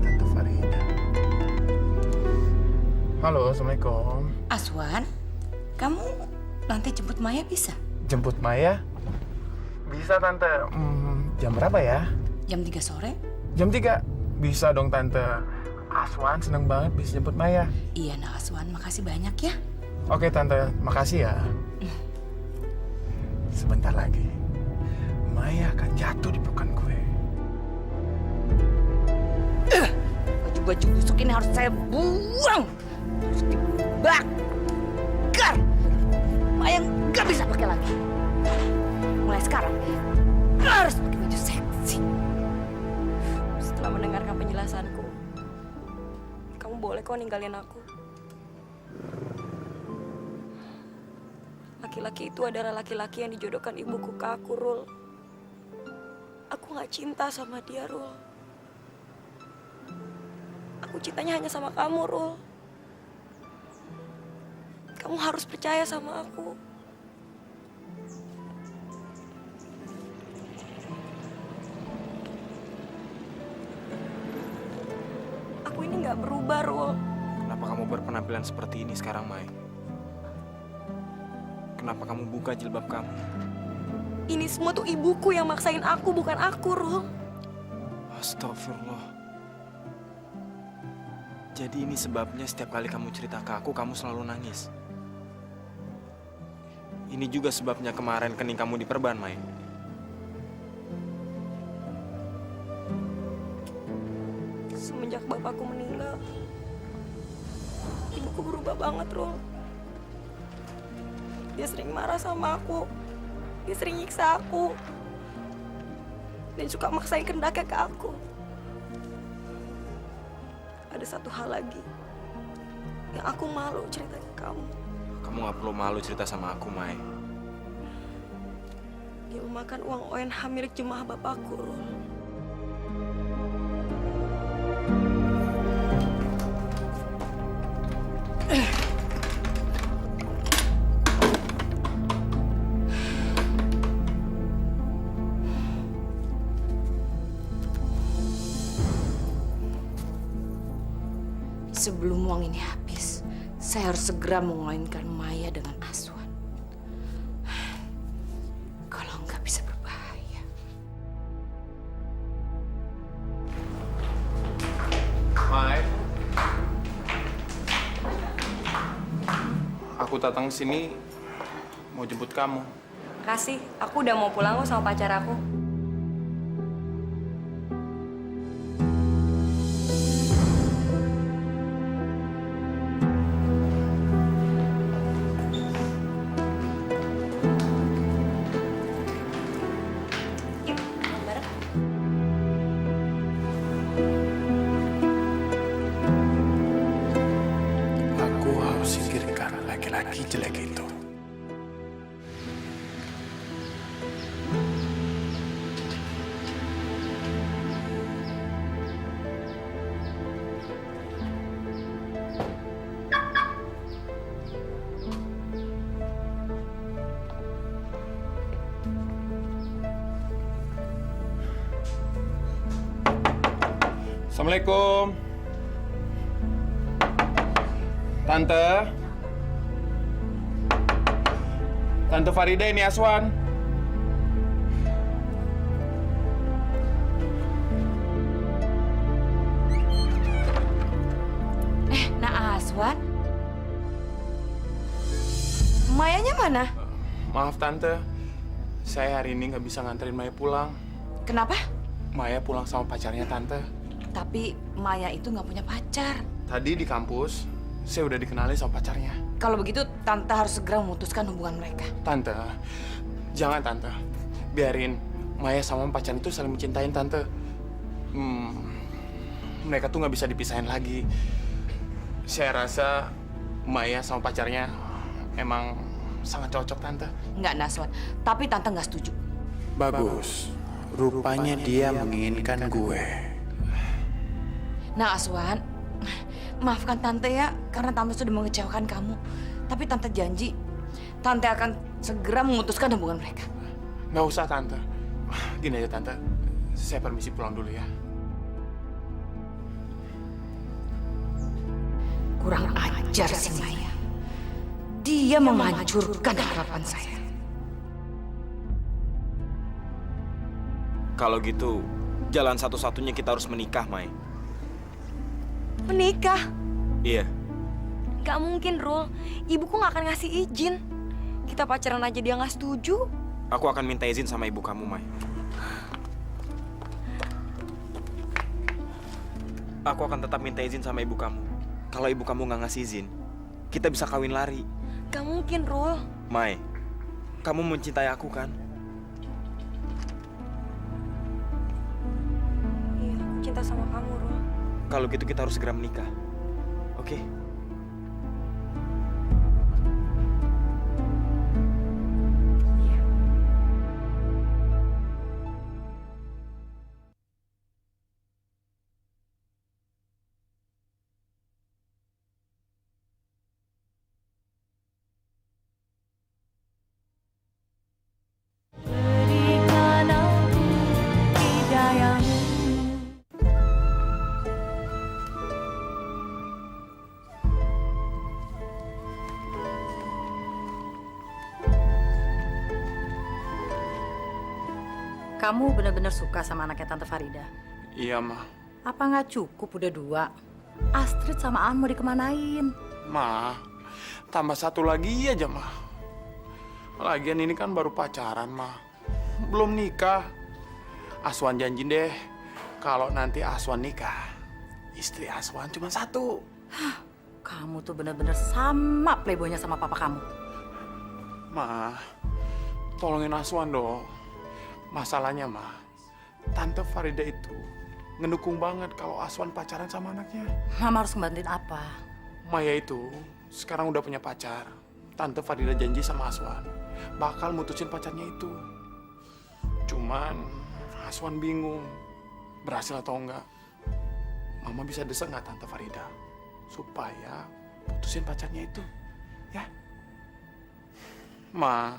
Tante Farida. Halo, Assalamualaikum. Aswan, kamu nanti jemput Maya bisa? Jemput Maya? Bisa, Tante. Jam berapa ya? Jam 3 sore? Jam 3. Bisa dong, Tante. Aswan seneng banget bisa jemput Maya. Iya, nah Aswan, makasih banyak ya. Oke, Tante. Makasih ya. Sebentar lagi, Maya akan jatuh di pelukan gue. Baju-baju busuk ini harus saya buang. Harus dibakar. Maya nggak bisa pakai lagi. Mulai sekarang, harus pakai baju seksi. Setelah mendengarkan penjelasanku, kamu boleh kok ninggalin aku. Laki-laki itu adalah laki-laki yang dijodohkan ibuku ke aku, Rul. Aku gak cinta sama dia, Rul. Aku cintanya hanya sama kamu, Rul. Kamu harus percaya sama aku. Aku ini gak berubah, Rul. Kenapa kamu berpenampilan seperti ini sekarang, Mai? Kenapa kamu buka jilbab kamu? Ini semua tuh ibuku yang maksain aku, bukan aku, Rul. Astagfirullah. Jadi ini sebabnya setiap kali kamu cerita ke aku, kamu selalu nangis. Ini juga sebabnya kemarin kening kamu diperban, Mai. Semenjak bapakku meninggal, ibuku berubah banget, Rul. Dia sering marah sama aku. Dia sering nyiksa aku. Dan suka maksain kendaknya ke aku. Ada satu hal lagi yang aku malu cerita ke kamu. Kamu gak perlu malu cerita sama aku, Mai. Dia memakan uang ONH milik jemaah bapakku, Rul. Sebelum uang ini habis, saya harus segera mengawinkan Maya dengan Aswan. Kalau nggak bisa berbahaya. Mai, aku datang sini mau jemput kamu. Kasih, aku udah mau pulang kok sama pacar aku. Yuk, pulang bareng. Aku harus singkirkan laki-laki jelek itu. Assalamualaikum. Tante. Tante Farida, ini Aswan. mana? Maaf Tante, saya hari ini nggak bisa nganterin Maya pulang. Kenapa? Maya pulang sama pacarnya Tante. Tapi Maya itu nggak punya pacar. Tadi di kampus, saya udah dikenali sama pacarnya. Kalau begitu, Tante harus segera memutuskan hubungan mereka. Tante, jangan Tante. Biarin Maya sama pacarnya itu saling mencintain Tante. Mereka tuh nggak bisa dipisahin lagi. Saya rasa Maya sama pacarnya emang sangat cocok Tante. Nggak, Naswan. Tapi Tante nggak setuju. Bagus. Rupanya dia menginginkan gue. Nah, Aswan, maafkan Tante ya, karena Tante sudah mengecewakan kamu. Tapi Tante janji, Tante akan segera memutuskan hubungan mereka. Nggak usah Tante. Gini aja Tante, saya permisi pulang dulu ya. Kurang ajar si Maya. Dia menghancurkan harapan saya. Kalau gitu, jalan satu-satunya kita harus menikah, Mai. Menikah? Iya. Gak mungkin, Rul. Ibuku gak akan ngasih izin. Kita pacaran aja dia gak setuju. Aku akan minta izin sama ibu kamu, Mai. Aku akan tetap minta izin sama ibu kamu. Kalau ibu kamu nggak ngasih izin, kita bisa kawin lari. Gak mungkin, Rul. Mai, kamu mencintai aku kan? Iya, aku cinta sama kamu, Rul. Kalau gitu kita harus segera menikah. Oke? Kamu benar-benar suka sama anaknya Tante Farida? Iya, Ma. Apa nggak cukup udah 2? Astrid sama An mau dikemanain? Ma, tambah satu lagi aja, Ma. Lagian ini kan baru pacaran, Ma. Belum nikah. Aswan janji deh, kalau nanti Aswan nikah, istri Aswan cuma 1. Kamu tuh benar-benar sama playboynya sama papa kamu. Ma, tolongin Aswan dong. Masalahnya, Ma, Tante Farida itu ngedukung banget kalau Aswan pacaran sama anaknya. Mama harus ngebantuin apa? Maya itu sekarang udah punya pacar. Tante Farida janji sama Aswan bakal mutusin pacarnya itu. Cuman Aswan bingung berhasil atau enggak. Mama bisa desek nggak Tante Farida supaya putusin pacarnya itu, ya? Ma,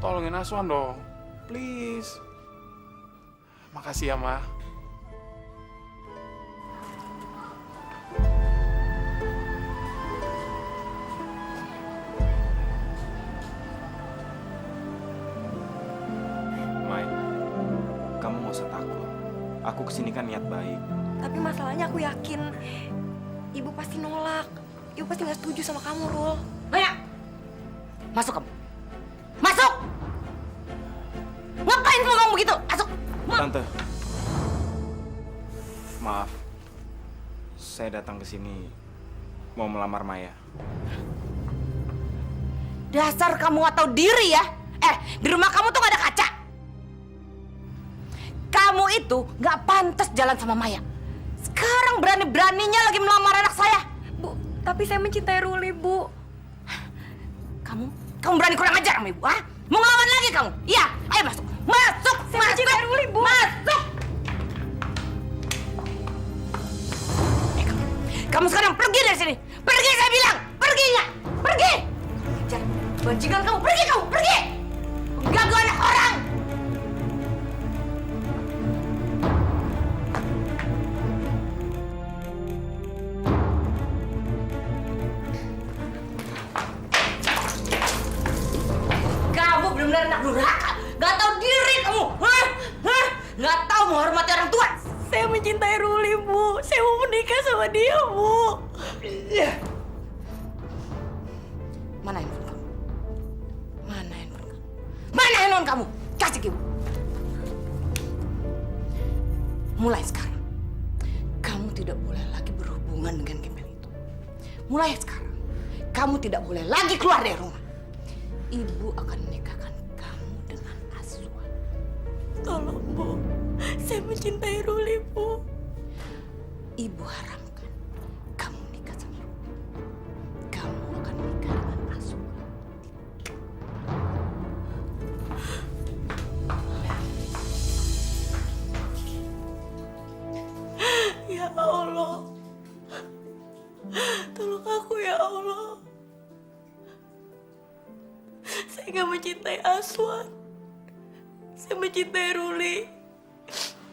tolongin Aswan dong, please. Makasih ya, Ma. Mai, kamu nggak usah takut. Aku kesini kan niat baik. Tapi masalahnya aku yakin ibu pasti nolak. Ibu pasti nggak setuju sama kamu, Rul. Maya, masuk kamu. Masuk! Ngapain kamu ngomong begitu? Masuk! Tante, maaf. Saya datang ke sini mau melamar Maya. Dasar kamu nggak tahu diri ya? Di rumah kamu tuh nggak ada kaca. Kamu itu nggak pantas jalan sama Maya. Sekarang berani-beraninya lagi melamar anak saya. Bu, tapi saya mencintai Rul, Ibu. Kamu berani kurang ajar sama Ibu, ah? Mau ngelawan lagi kamu? Iya, ayo masuk. Masuk! Saya mencintai Rul, Ibu. Masuk! Kamu sekarang pergi dari sini. Pergi, saya bilang. Pergi nggak? Pergi! Jangan bajingan kamu. Pergi kamu, pergi! Ganggu anak orang. Kamu benar-benar anak durhaka. Gak tahu diri kamu. Hah? Gak tahu menghormati orang tua. Saya mencintai Rul, Ibu. Saya mau menikah sama dia, Bu. Mana handphone kamu? handphone kamu. Kasih ke ibu. Mulai sekarang, kamu tidak boleh lagi berhubungan dengan gembel itu. Mulai sekarang, kamu tidak boleh lagi keluar dari rumah. Ibu akan menikahkan kamu dengan Aswan. Tolong, Bu. Saya mencintai Ruli, Bu. Ibu haramkan kamu menikah sama Ruli. Kamu akan menikah dengan Aswan. Ya Allah. Tolong aku ya Allah. Saya gak mencintai Aswan. Saya mencintai Ruli.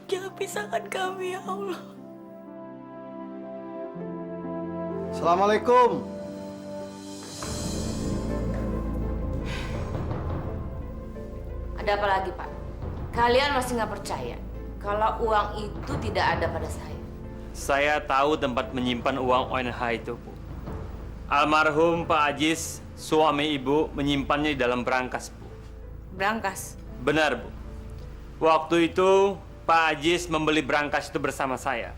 Jangan pisahkan kami ya Allah. Assalamualaikum. Ada apa lagi, Pak? Kalian masih nggak percaya kalau uang itu tidak ada pada saya. Saya tahu tempat menyimpan uang ONH itu, Bu. Almarhum Pak Ajis, suami Ibu, menyimpannya di dalam brankas, Bu. Brankas? Benar, Bu. Waktu itu, Pak Ajis membeli brankas itu bersama saya.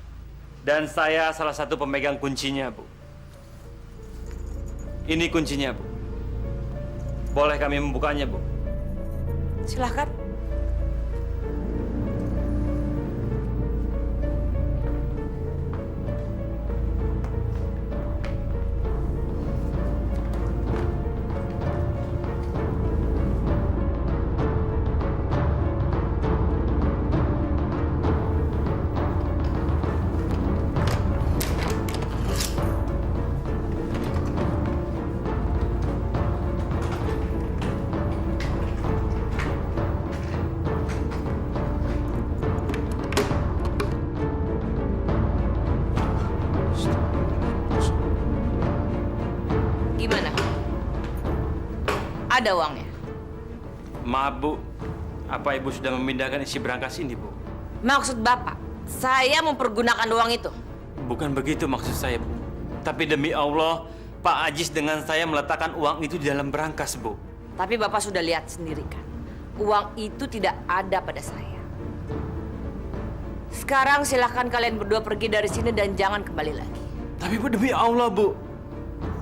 Dan saya salah satu pemegang kuncinya, Bu. Ini kuncinya, Bu. Boleh kami membukanya, Bu? Silahkan. Gimana? Ada uangnya? Maaf, Bu. Apa Ibu sudah memindahkan isi brankas ini, Bu? Maksud Bapak, saya mempergunakan uang itu? Bukan begitu maksud saya, Bu. Tapi demi Allah, Pak Ajis dengan saya meletakkan uang itu di dalam brankas, Bu. Tapi Bapak sudah lihat sendiri kan, uang itu tidak ada pada saya. Sekarang silahkan kalian berdua pergi dari sini dan jangan kembali lagi. Tapi Bu, demi Allah, Bu.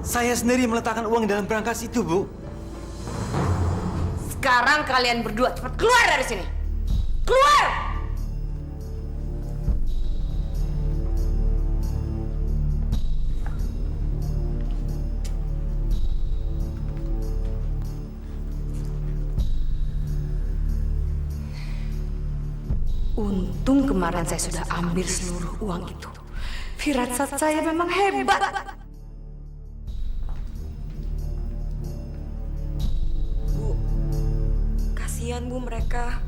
Saya sendiri meletakkan uang dalam brankas itu, Bu. Sekarang kalian berdua cepat keluar dari sini. Keluar! Untung kemarin saya sudah ambil seluruh uang itu. Firasat saya memang hebat. Kasihan, Bu, mereka.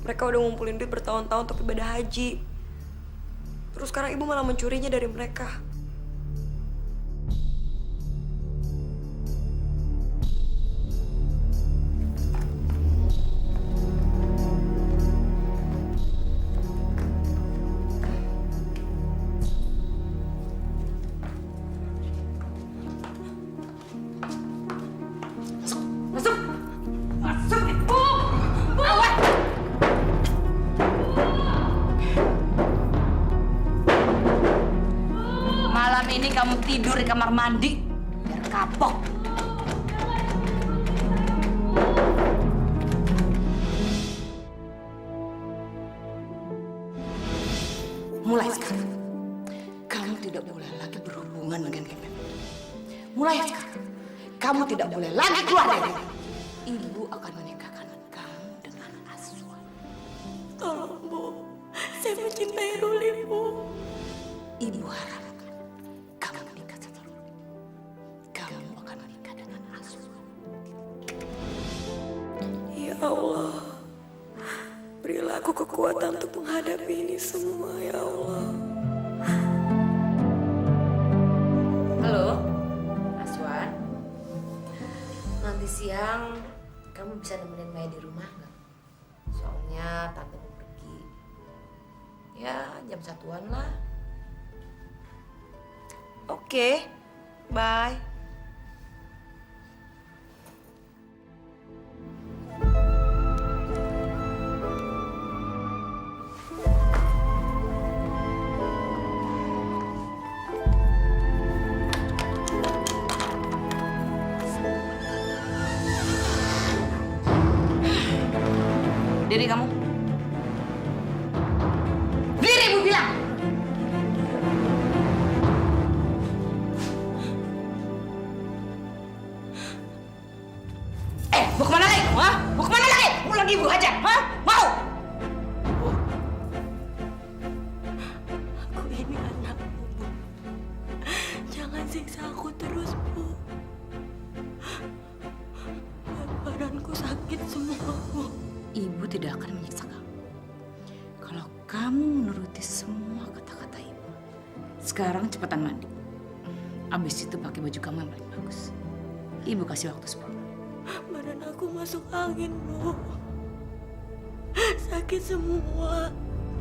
Mereka udah ngumpulin duit bertahun-tahun untuk ibadah haji. Terus sekarang Ibu malah mencurinya dari mereka. Malam ini kamu tidur di kamar mandi biar kapok. Mulai sekarang, kamu tidak boleh lagi berhubungan dengan Kevin. Mulai sekarang, kamu tidak boleh lagi keluar dari rumah. Ibu akan menikahkan kamu dengan Aswan. Tolong, Bu. Saya mencintai Ruli, Bu. Ibu harapkan kamu menikah sama Ruli. Kamu akan menikah dengan Aswan. Ya Allah. Berilah aku kekuatan untuk menghadapi ini semua, ya Allah. Halo, Aswan. Nanti siang kamu bisa nemenin Maya di rumah nggak? Soalnya tante mau pergi. Ya, jam 1-an lah. Oke, bye. Berdiri kamu. Berdiri, Ibu bilang. Mau kemana lagi? Hah? Mau kemana lagi? Mau lagi Ibu aja? Hah? Mau? Aku ini anak Bu. Jangan siksa aku terus, Bu. Badanku sakit semua, Bu. Ibu tidak akan menyiksa kamu. Kalau kamu menuruti semua kata-kata ibu. Sekarang cepetan mandi. Abis itu pakai baju kamu yang paling bagus. Ibu kasih waktu 10 menit. Badan aku masuk angin, Bu. Sakit semua.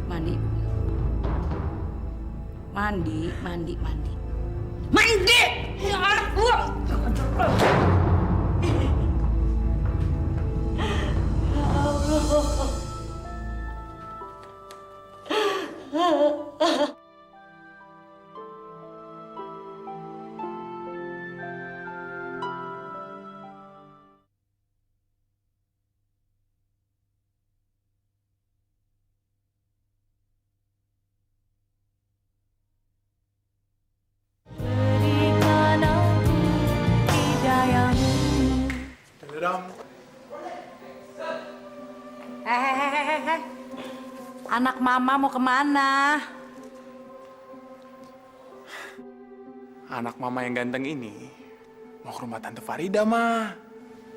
Mandi. Mandi, mandi, mandi. Mandi! Ya anak gua. Hehehe. Anak mama mau kemana? Anak mama yang ganteng ini mau ke rumah Tante Farida, Ma.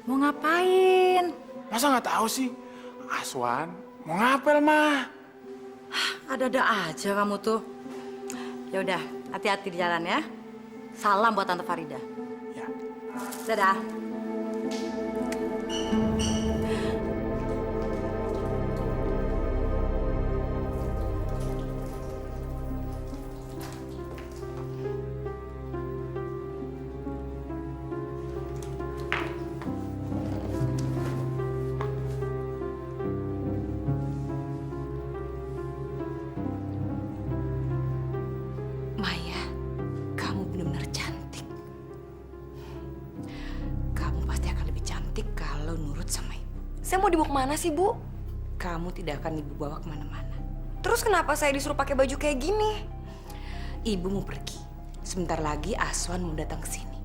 Mau ngapain? Masa nggak tahu sih? Aswan mau ngapel, Ma. Ada-ada aja kamu tuh. Ya udah, hati-hati di jalan ya. Salam buat Tante Farida. Ya. Dadah. Maya, kamu benar-benar cantik. Kamu pasti akan lebih cantik kalau nurut sama ibu. Saya mau dibawa kemana sih, Bu? Kamu tidak akan ibu bawa kemana-mana. Terus kenapa saya disuruh pakai baju kayak gini? Ibu mau pergi. Sebentar lagi Aswan mau datang ke sini.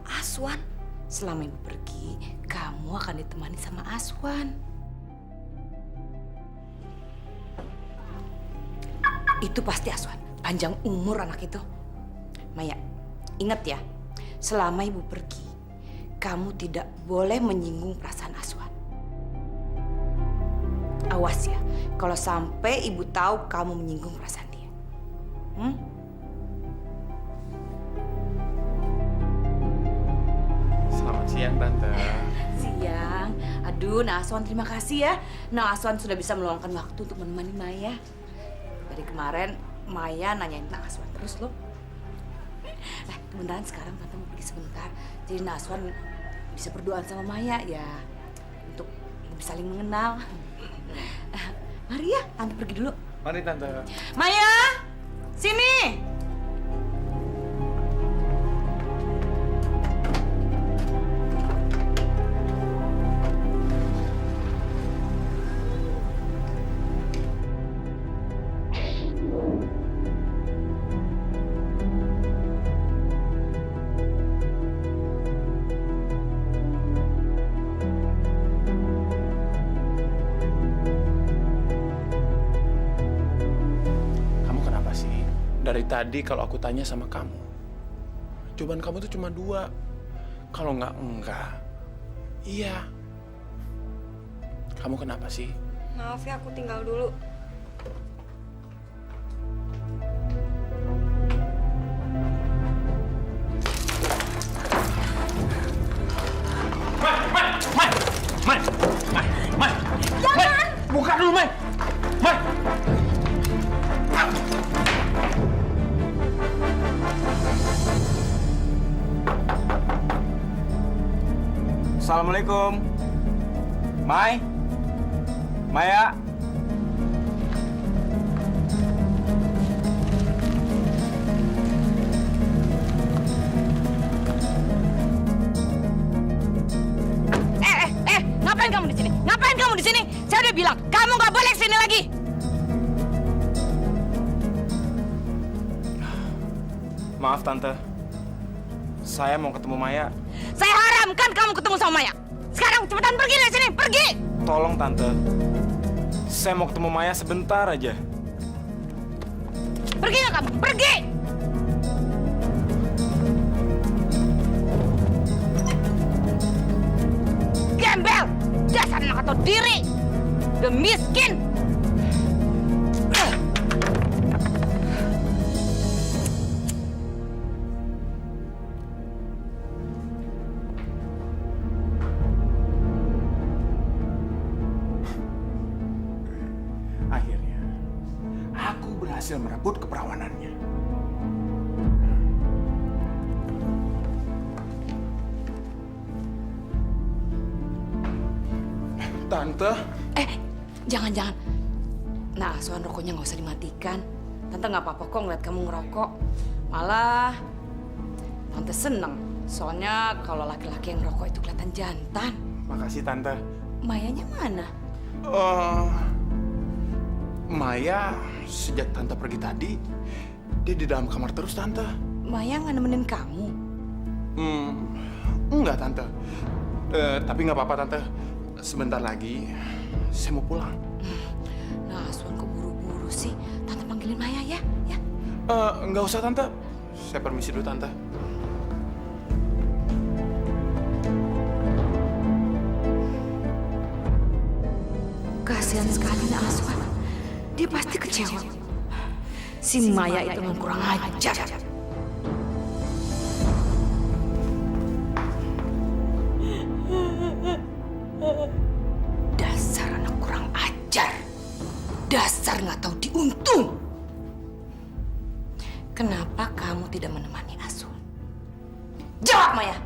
Aswan? Selama ibu pergi, kamu akan ditemani sama Aswan. Itu pasti Aswan. Panjang umur anak itu. Maya, ingat ya, selama ibu pergi, kamu tidak boleh menyinggung perasaan Aswan. Awas ya, kalau sampai ibu tahu kamu menyinggung perasaan dia. Selamat siang, Tante. Siang. Aduh, Nah Aswan terima kasih ya. Nah Aswan sudah bisa meluangkan waktu untuk menemani Maya. Dari kemarin Maya nanyain Nah Aswan terus loh. Kebenaran sekarang Tante mau pergi sebentar. Jadi Nah Aswan bisa berdoa sama Maya ya. Untuk lebih saling mengenal. Mari ya, Tante pergi dulu. Mari, Tante. Maya, sini. Dari tadi kalau aku tanya sama kamu, jawaban kamu tuh cuma 2. Kalau enggak. Iya. Kamu kenapa sih? Maaf ya, aku tinggal dulu. Mai! Jangan! Buka dulu, Mai! Mai! Assalamualaikum. Mai? Maya? Ngapain kamu di sini? Ngapain kamu di sini? Maaf Tante, saya mau ketemu Maya. Saya haramkan kamu ketemu sama Maya. Sekarang cepetan pergi dari sini, pergi! Tolong Tante, saya mau ketemu Maya sebentar aja. Pergi nggak kamu? Pergi! Gembel! Dasar anak atau diri! Udah miskin! Akhirnya, aku berhasil merebut keperawanannya. Tante, Jangan-jangan. Nah, Aswan rokoknya nggak usah dimatikan. Tante nggak apa-apa kok ngeliat kamu ngerokok. Malah, Tante seneng. Soalnya kalau laki-laki yang ngerokok itu kelihatan jantan. makasih Tante. Mayanya mana? Maya sejak Tante pergi tadi, dia di dalam kamar terus Tante. Maya nggak nemenin kamu? Enggak Tante. Tapi nggak apa-apa Tante. Sebentar lagi saya mau pulang. Nah, Aswan kok buru-buru sih? Tante panggilin Maya ya? Ya. Nggak usah Tante. Saya permisi dulu Tante. Kasihan sekali Nak Aswan. Dia pasti kecewa. Si Maya itu memang kurang ajar. Dasar anak kurang ajar. Dasar nggak tahu diuntung. Kenapa kamu tidak menemani Aswan? Jawab Maya.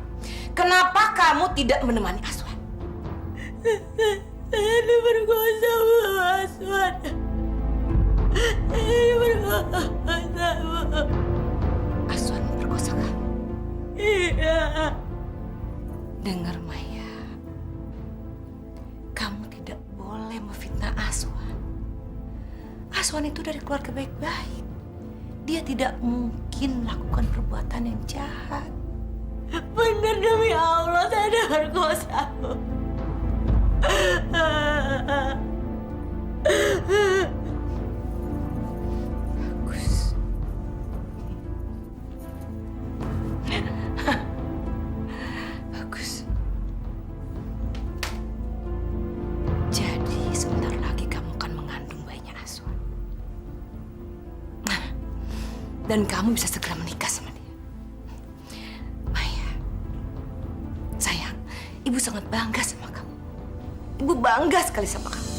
Kenapa kamu tidak menemani Aswan? Saya diperkosa Bu Aswan. Saya diperkosa Bu. Aswan memperkosa kamu? Iya. Dengar Maya. Kamu tidak boleh memfitnah Aswan. Aswan itu dari keluarga baik-baik. Dia tidak mungkin melakukan perbuatan yang jahat. Benar demi Allah saya diperkosa Bu. Bagus. Bagus. Jadi sebentar lagi kamu akan mengandung bayinya Aswan. Dan kamu bisa segera menikah sama dia. Maya, sayang, Ibu sangat bangga sama kamu. Ibu bangga sekali sama kamu.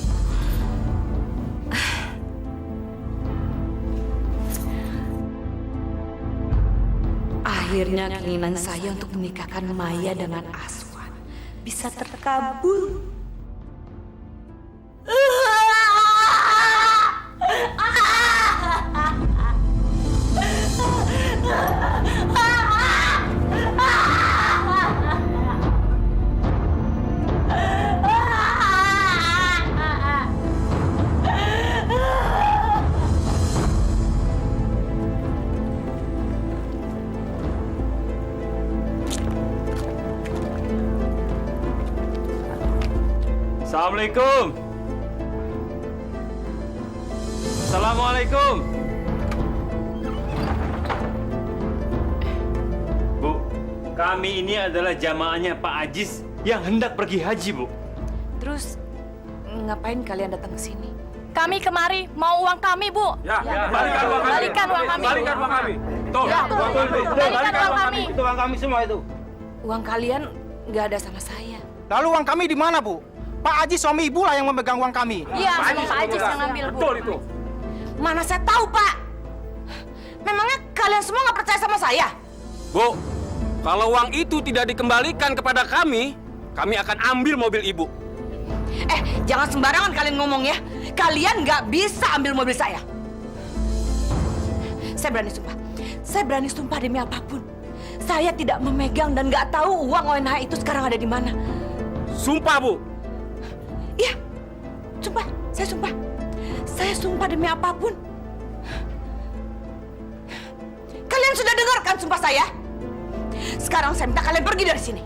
Akhirnya keinginan saya untuk menikahkan Maya dengan Aswan bisa terkabul. Assalamualaikum. Assalamualaikum. Bu, kami ini adalah jamaahnya Pak Ajis yang hendak pergi haji, Bu. Terus ngapain kalian datang ke sini? Kami kemari mau uang kami, Bu. Ya, balikan uang kami. Balikan uang kami. Balikan uang kami. Betul. Ya, balikan uang kami. Itu uang kami semua itu. Uang kalian nggak ada sama saya. Lalu uang kami di mana, Bu? Pak Aji suami Ibu lah yang memegang uang kami. Iya, sama Pak Ajis yang ngambil, Bu. Betul itu. Mana saya tahu, Pak? Memangnya kalian semua nggak percaya sama saya? Bu, kalau uang itu tidak dikembalikan kepada kami akan ambil mobil Ibu. Jangan sembarangan kalian ngomong ya. Kalian nggak bisa ambil mobil saya. Saya berani sumpah. Saya berani sumpah demi apapun. Saya tidak memegang dan nggak tahu uang ONH itu sekarang ada di mana. Sumpah, Bu. Iya, sumpah. Saya sumpah. Saya sumpah demi apapun. Kalian Kalian sudah dengar kan sumpah saya? Sekarang saya minta kalian pergi dari sini.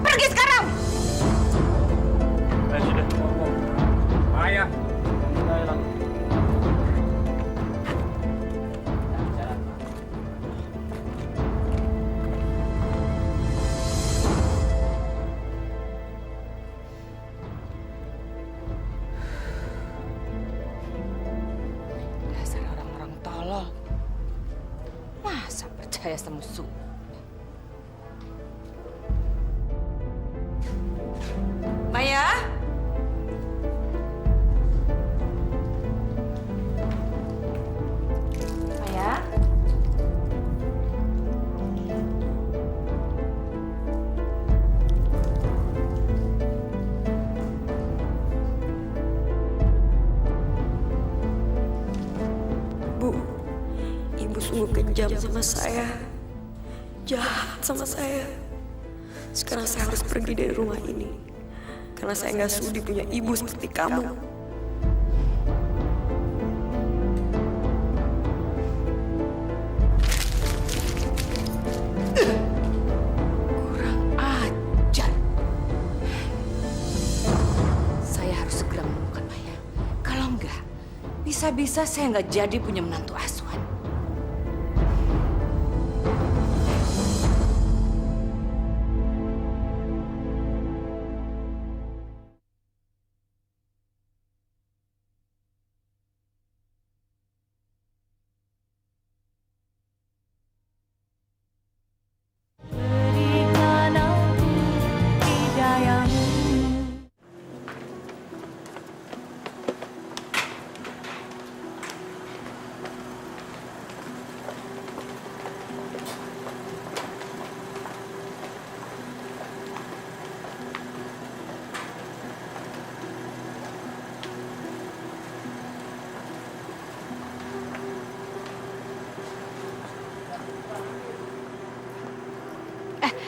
Pergi sekarang! Sudah. Maya. Dasar orang-orang tolol. Masa percaya sama Su? Maya? Maya? Bu, ibu sungguh kejam sama saya. Jahat sama saya. Sekarang saya harus pergi dari rumah ini. Karena saya nggak sudi punya ibu seperti kamu. Kurang ajar. Saya harus segera menemukan Maya. Kalau enggak, bisa-bisa saya nggak jadi punya menantu asuhan.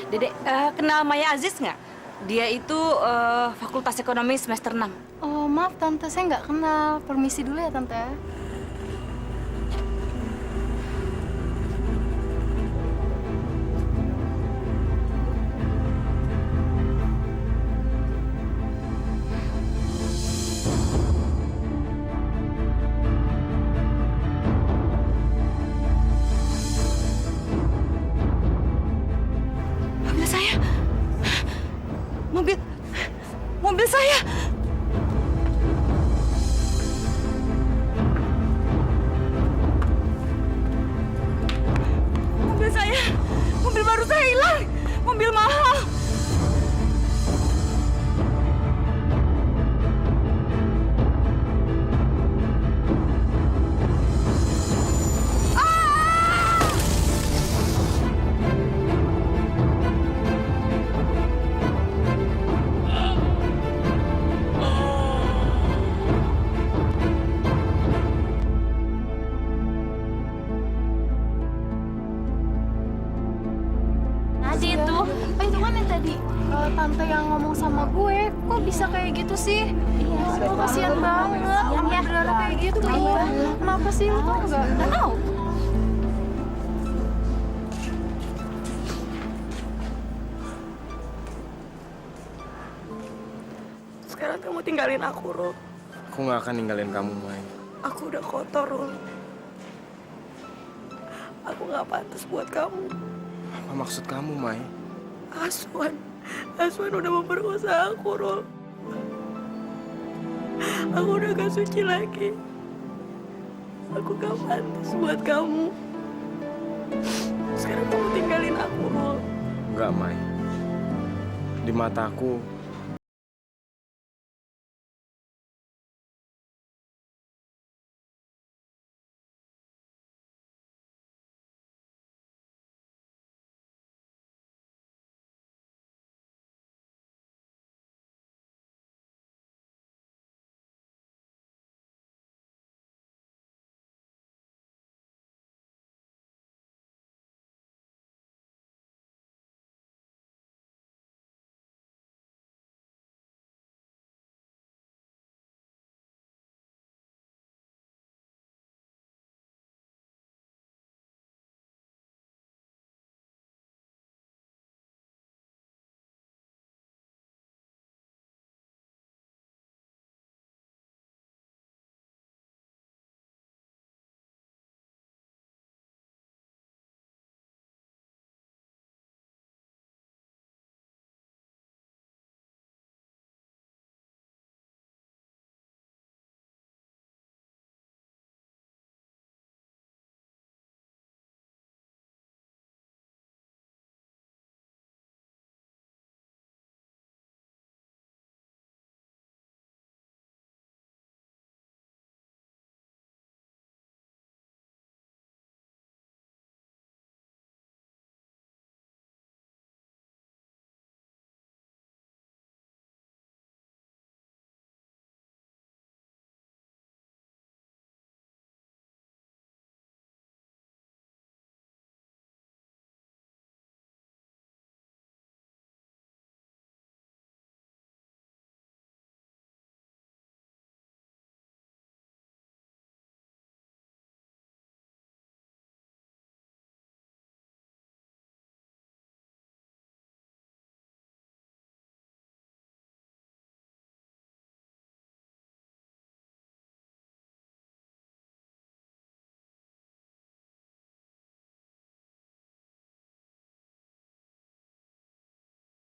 Dedek, kenal Maya Aziz nggak? Dia itu Fakultas Ekonomi semester 6. Oh, maaf Tante, saya nggak kenal. Permisi dulu ya, Tante. Mobil saya. Mobil saya. Mobil baru saya hilang. Mobil mahal. Itu kan yang tadi tante yang ngomong sama gue. Kok bisa kayak gitu sih? Iya, lo kasihan banget. Orang berdarah kayak gitu. Iya. Kenapa sih lo tau nggak? Nggak tahu. Sekarang kamu tinggalin aku, Rul. Aku nggak akan ninggalin kamu, Mai. Aku udah kotor, Rul. Aku nggak pantas buat kamu. Apa maksud kamu, Mai? Aswan udah memperkosa aku, Rul. Aku udah gak suci lagi. Aku gak pantas buat kamu. Sekarang kamu tinggalin aku, Rul. Enggak, Mai. Di mataku,